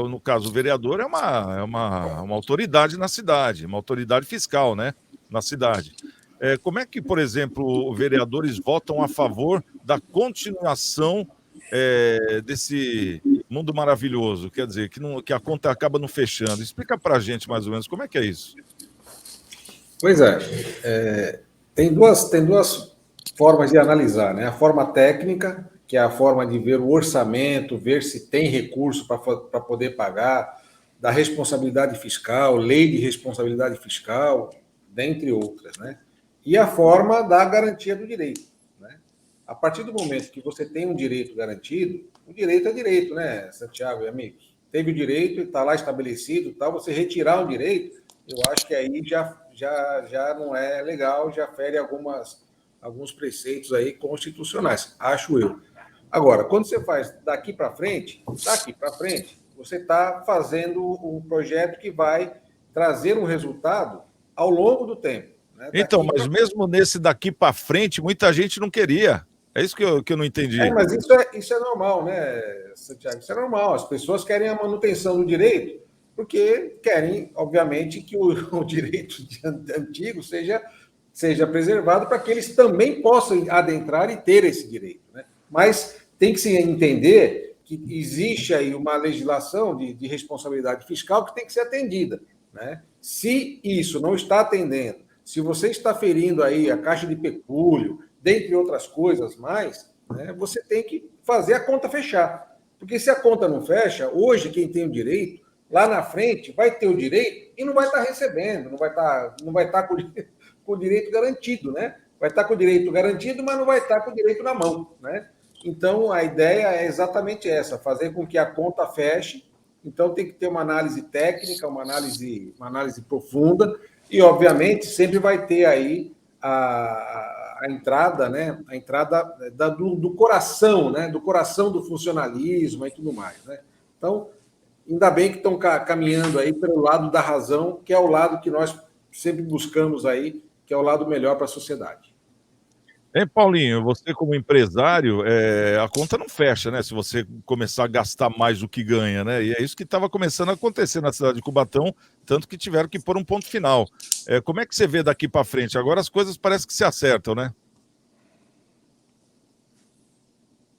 no caso o vereador é uma autoridade na cidade, uma autoridade fiscal, né, na cidade. Como é que, por exemplo, vereadores votam a favor da continuação desse mundo maravilhoso? Quer dizer, que a conta acaba não fechando. Explica para a gente mais ou menos como é que é isso. Pois tem duas formas de analisar, né? A forma técnica, que é a forma de ver o orçamento, ver se tem recurso para poder pagar, da responsabilidade fiscal, lei de responsabilidade fiscal, dentre outras, né? E a forma da garantia do direito, né? A partir do momento que você tem um direito garantido, o direito é direito, né, Santiago e amigos? Teve o direito e está lá estabelecido, tal, você retirar um direito, eu acho que aí já não é legal, já fere alguns preceitos aí constitucionais, acho eu. Agora, quando você faz daqui para frente, você está fazendo um projeto que vai trazer um resultado ao longo do tempo. Então, mas mesmo nesse daqui para frente, muita gente não queria. É isso que eu não entendi. Mas isso é normal, né, Santiago? Isso é normal. As pessoas querem a manutenção do direito porque querem, obviamente, que o direito antigo seja preservado para que eles também possam adentrar e ter esse direito, né? Mas tem que se entender que existe aí uma legislação de responsabilidade fiscal que tem que ser atendida, né? Se isso não está atendendo, se você está ferindo aí a Caixa de Pecúlio, dentre outras coisas mais, né, você tem que fazer a conta fechar. Porque se a conta não fecha, hoje quem tem o direito, lá na frente, vai ter o direito e não vai estar recebendo, não vai estar com o direito garantido, né? Vai estar com o direito garantido, mas não vai estar com o direito na mão, né? Então, a ideia é exatamente essa, fazer com que a conta feche. Então, tem que ter uma análise técnica, uma análise profunda, e, obviamente, sempre vai ter aí a entrada, né? A entrada do coração, né? Do coração do funcionalismo e tudo mais, né? Então, ainda bem que estão caminhando aí pelo lado da razão, que é o lado que nós sempre buscamos aí, que é o lado melhor para a sociedade. Paulinho, você como empresário, a conta não fecha, né? Se você começar a gastar mais do que ganha, né? E é isso que estava começando a acontecer na cidade de Cubatão, tanto que tiveram que pôr um ponto final. Como é que você vê daqui para frente? Agora as coisas parecem que se acertam, né?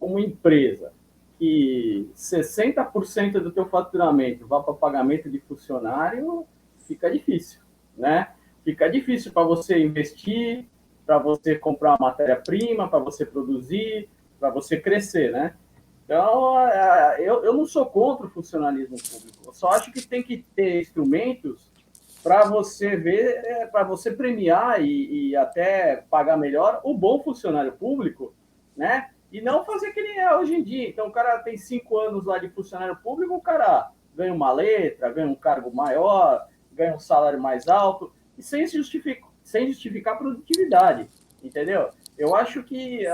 Uma empresa que 60% do teu faturamento vá para pagamento de funcionário, fica difícil, né? Fica difícil para você investir, para você comprar uma matéria-prima, para você produzir, para você crescer, né? Então, eu não sou contra o funcionalismo público. Eu só acho que tem que ter instrumentos para você ver, para você premiar e até pagar melhor o bom funcionário público, né? E não fazer que nem é hoje em dia. Então, o cara tem 5 anos lá de funcionário público, o cara ganha uma letra, ganha um cargo maior, ganha um salário mais alto, e sem sem justificar produtividade, entendeu? Eu acho que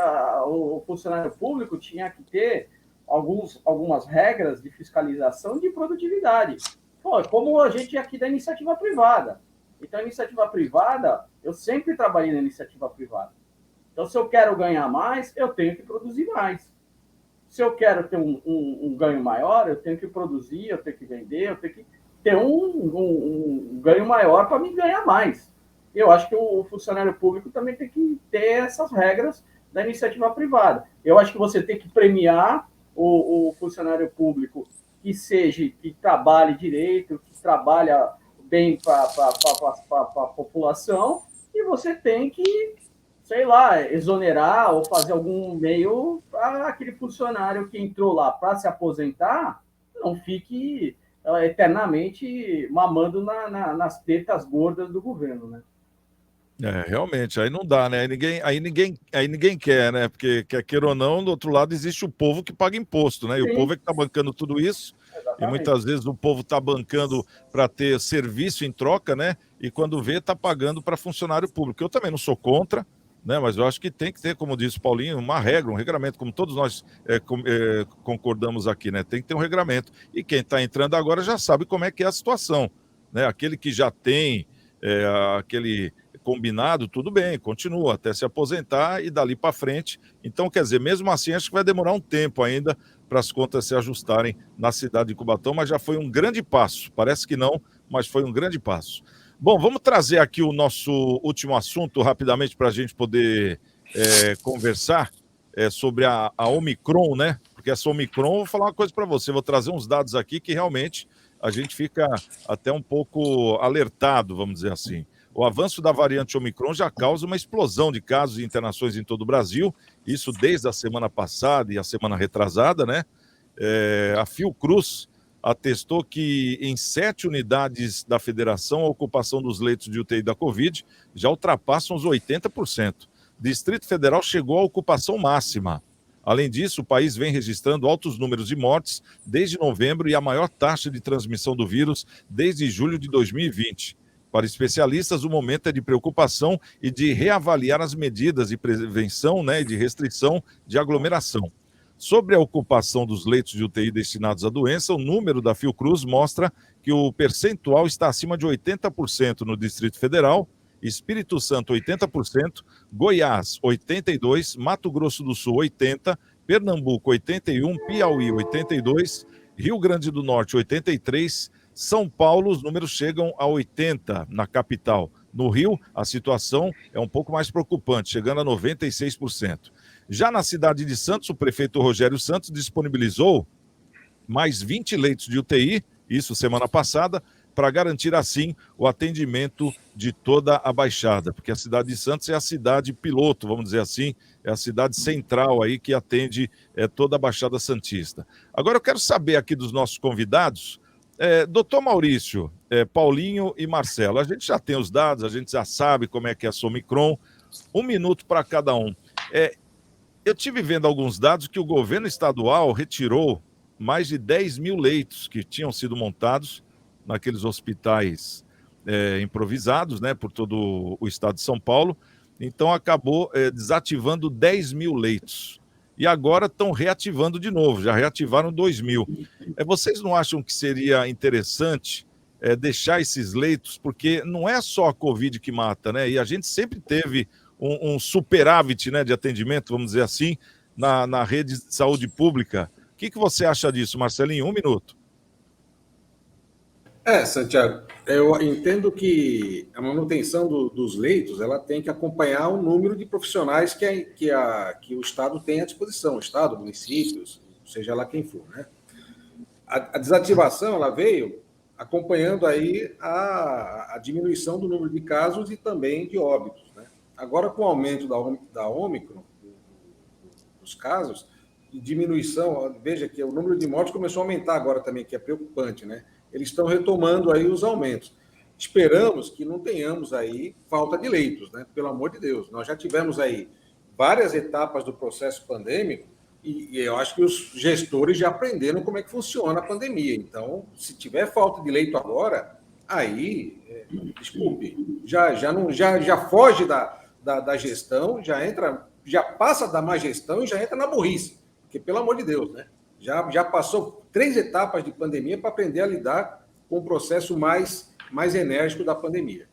o funcionário público tinha que ter algumas regras de fiscalização de produtividade. Pô, como a gente aqui da iniciativa privada. Então, a iniciativa privada, eu sempre trabalhei na iniciativa privada. Então, se eu quero ganhar mais, eu tenho que produzir mais. Se eu quero ter um ganho maior, eu tenho que produzir, eu tenho que vender, eu tenho que ter um ganho maior para me ganhar mais. Eu acho que o funcionário público também tem que ter essas regras da iniciativa privada. Eu acho que você tem que premiar o funcionário público que trabalhe direito, que trabalha bem para a população, e você tem que, sei lá, exonerar ou fazer algum meio para aquele funcionário que entrou lá para se aposentar não fique eternamente mamando nas tetas gordas do governo, né? Realmente, aí não dá, né? Aí ninguém quer, né? Porque, quer queira ou não, do outro lado existe o povo que paga imposto, né? E Sim. o povo é que está bancando tudo isso. Exatamente. E muitas vezes o povo está bancando para ter serviço em troca, né? E quando vê, está pagando para funcionário público. Eu também não sou contra, né? Mas eu acho que tem que ter, como disse o Paulinho, uma regra, um regramento, como todos nós concordamos aqui, né? Tem que ter um regramento. E quem está entrando agora já sabe como é que é a situação, né? Aquele que já tem aquele combinado, tudo bem, continua até se aposentar e dali para frente. Então, quer dizer, mesmo assim, acho que vai demorar um tempo ainda para as contas se ajustarem na cidade de Cubatão, mas já foi um grande passo. Parece que não, mas foi um grande passo. Bom, vamos trazer aqui o nosso último assunto rapidamente para a gente poder conversar sobre a Omicron, né? Porque essa Omicron, vou falar uma coisa para você, vou trazer uns dados aqui que realmente a gente fica até um pouco alertado, vamos dizer assim. O avanço da variante Omicron já causa uma explosão de casos e internações em todo o Brasil, isso desde a semana passada e a semana retrasada, né? A Fiocruz atestou que em 7 unidades da federação a ocupação dos leitos de UTI da Covid já ultrapassam os 80%. Distrito Federal chegou à ocupação máxima. Além disso, o país vem registrando altos números de mortes desde novembro e a maior taxa de transmissão do vírus desde julho de 2020. Para especialistas, o momento é de preocupação e de reavaliar as medidas de prevenção, né, e de restrição de aglomeração. Sobre a ocupação dos leitos de UTI destinados à doença, o número da Fiocruz mostra que o percentual está acima de 80% no Distrito Federal, Espírito Santo 80%, Goiás 82%, Mato Grosso do Sul 80%, Pernambuco 81%, Piauí 82%, Rio Grande do Norte 83%, São Paulo, os números chegam a 80% na capital. No Rio, a situação é um pouco mais preocupante, chegando a 96%. Já na cidade de Santos, o prefeito Rogério Santos disponibilizou mais 20 leitos de UTI, isso semana passada, para garantir assim o atendimento de toda a Baixada, porque a cidade de Santos é a cidade piloto, vamos dizer assim, é a cidade central aí que atende toda a Baixada Santista. Agora eu quero saber aqui dos nossos convidados, doutor Maurício, Paulinho e Marcelo, a gente já tem os dados, a gente já sabe como é que é a Omicron, 1 minuto para cada um. Eu tive vendo alguns dados que o governo estadual retirou mais de 10 mil leitos que tinham sido montados naqueles hospitais improvisados, né, por todo o estado de São Paulo, então acabou desativando 10 mil leitos. E agora estão reativando de novo, já reativaram 2 mil. Vocês não acham que seria interessante deixar esses leitos, porque não é só a Covid que mata, né? E a gente sempre teve um superávit, né, de atendimento, vamos dizer assim, na rede de saúde pública. O que você acha disso, Marcelinho? 1 minuto. Santiago, eu entendo que a manutenção dos leitos ela tem que acompanhar o número de profissionais que o Estado tem à disposição, o Estado, municípios, seja lá quem for, né? A desativação ela veio acompanhando aí a diminuição do número de casos e também de óbitos, né? Agora, com o aumento da Ômicron, dos casos, e diminuição, veja que o número de mortes começou a aumentar agora também, que é preocupante, né? Eles estão retomando aí os aumentos. Esperamos que não tenhamos aí falta de leitos, né? Pelo amor de Deus. Nós já tivemos aí várias etapas do processo pandêmico e eu acho que os gestores já aprenderam como é que funciona a pandemia. Então, se tiver falta de leito agora, aí, desculpe, já foge da gestão, já passa da má gestão e já entra na burrice. Porque, pelo amor de Deus, né? Já passou 3 etapas de pandemia para aprender a lidar com o processo mais enérgico da pandemia.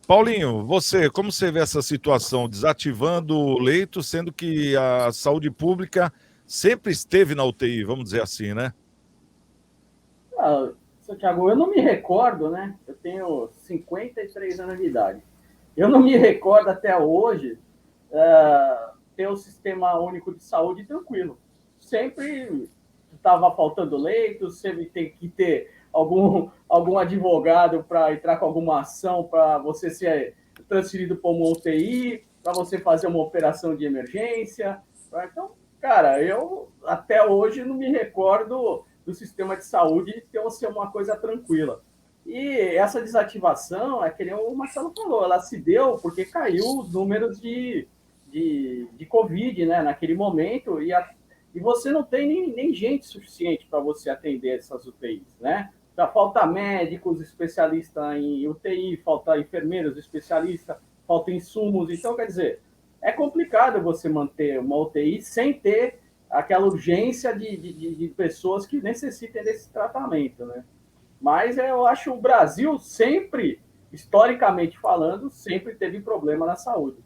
Paulinho, como você vê essa situação, desativando o leito, sendo que a saúde pública sempre esteve na UTI, vamos dizer assim, né? Santiago, eu não me recordo, né? Eu tenho 53 anos de idade. Eu não me recordo até hoje ter o Sistema Único de Saúde tranquilo. Sempre estava faltando leito, sempre tem que ter algum advogado para entrar com alguma ação para você ser transferido para uma UTI, para você fazer uma operação de emergência. Então, cara, eu até hoje não me recordo do sistema de saúde ter uma coisa tranquila. E essa desativação, é que nem o Marcelo falou, ela se deu porque caiu os números de Covid, né, naquele momento, e você não tem nem gente suficiente para você atender essas UTIs, né? Então, falta médicos especialistas em UTI, falta enfermeiros especialistas, falta insumos. Então, quer dizer, é complicado você manter uma UTI sem ter aquela urgência de pessoas que necessitem desse tratamento, né? Mas eu acho que o Brasil sempre, historicamente falando, sempre teve problema na saúde.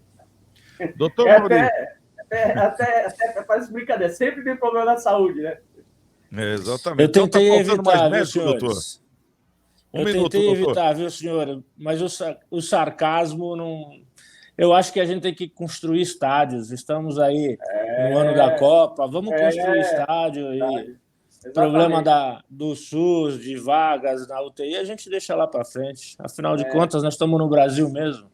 Doutor até parece brincadeira, sempre tem problema na saúde, né? Exatamente. Eu tentei então, evitar, mais médico, viu, doutor? senhores? Tentei evitar, viu, senhor? Mas o sarcasmo não... Eu acho que a gente tem que construir estádios. Estamos aí no ano da Copa. Vamos construir estádio. E o problema do SUS, de vagas na UTI, a gente deixa lá para frente. Afinal de contas, nós estamos no Brasil mesmo.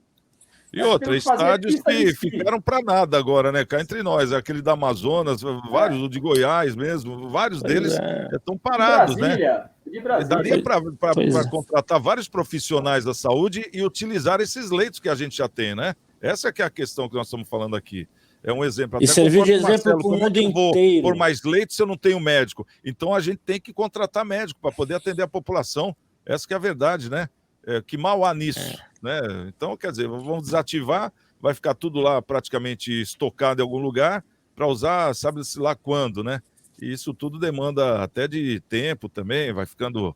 E outra, estádios que ficaram para nada agora, né? Cá entre nós, aquele da Amazonas, vários, o de Goiás mesmo, vários deles estão parados, né? De Brasília. Daria para contratar vários profissionais da saúde e utilizar esses leitos que a gente já tem, né? Essa que é a questão que nós estamos falando aqui. É um exemplo. E servir de exemplo para o mundo inteiro. Por mais leitos se eu não tenho médico. Então a gente tem que contratar médico para poder atender a população. Essa que é a verdade, né? Que mal há nisso, né? Então, quer dizer, vamos desativar, vai ficar tudo lá praticamente estocado em algum lugar para usar, sabe-se lá quando, né? E isso tudo demanda até de tempo também, vai ficando...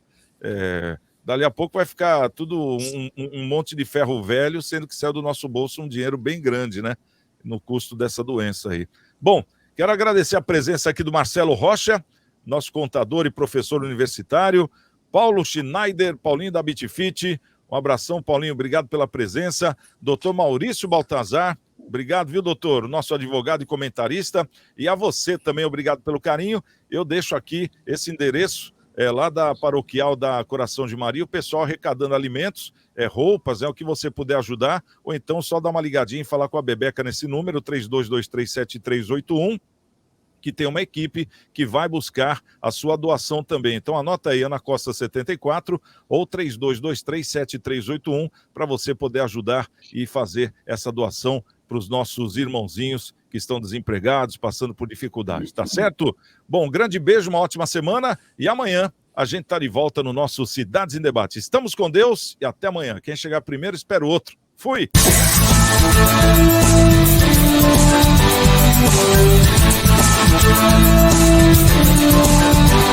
dali a pouco vai ficar tudo um monte de ferro velho, sendo que saiu do nosso bolso um dinheiro bem grande, né? No custo dessa doença aí. Bom, quero agradecer a presença aqui do Marcelo Rocha, nosso contador e professor universitário, Paulo Schneider, Paulinho da Bitfit, um abração, Paulinho, obrigado pela presença. Doutor Maurício Baltazar, obrigado, viu, doutor? Nosso advogado e comentarista. E a você também, obrigado pelo carinho. Eu deixo aqui esse endereço lá da Paroquial da Coração de Maria, o pessoal arrecadando alimentos, roupas, o que você puder ajudar, ou então só dar uma ligadinha e falar com a Bebeca nesse número, 32237381, que tem uma equipe que vai buscar a sua doação também. Então anota aí, Ana Costa 74 ou 32237381 para você poder ajudar e fazer essa doação para os nossos irmãozinhos que estão desempregados, passando por dificuldades, tá certo? Bom, um grande beijo, uma ótima semana e amanhã a gente tá de volta no nosso Cidades em Debate. Estamos com Deus e até amanhã. Quem chegar primeiro, espera o outro. Fui! We'll be right back.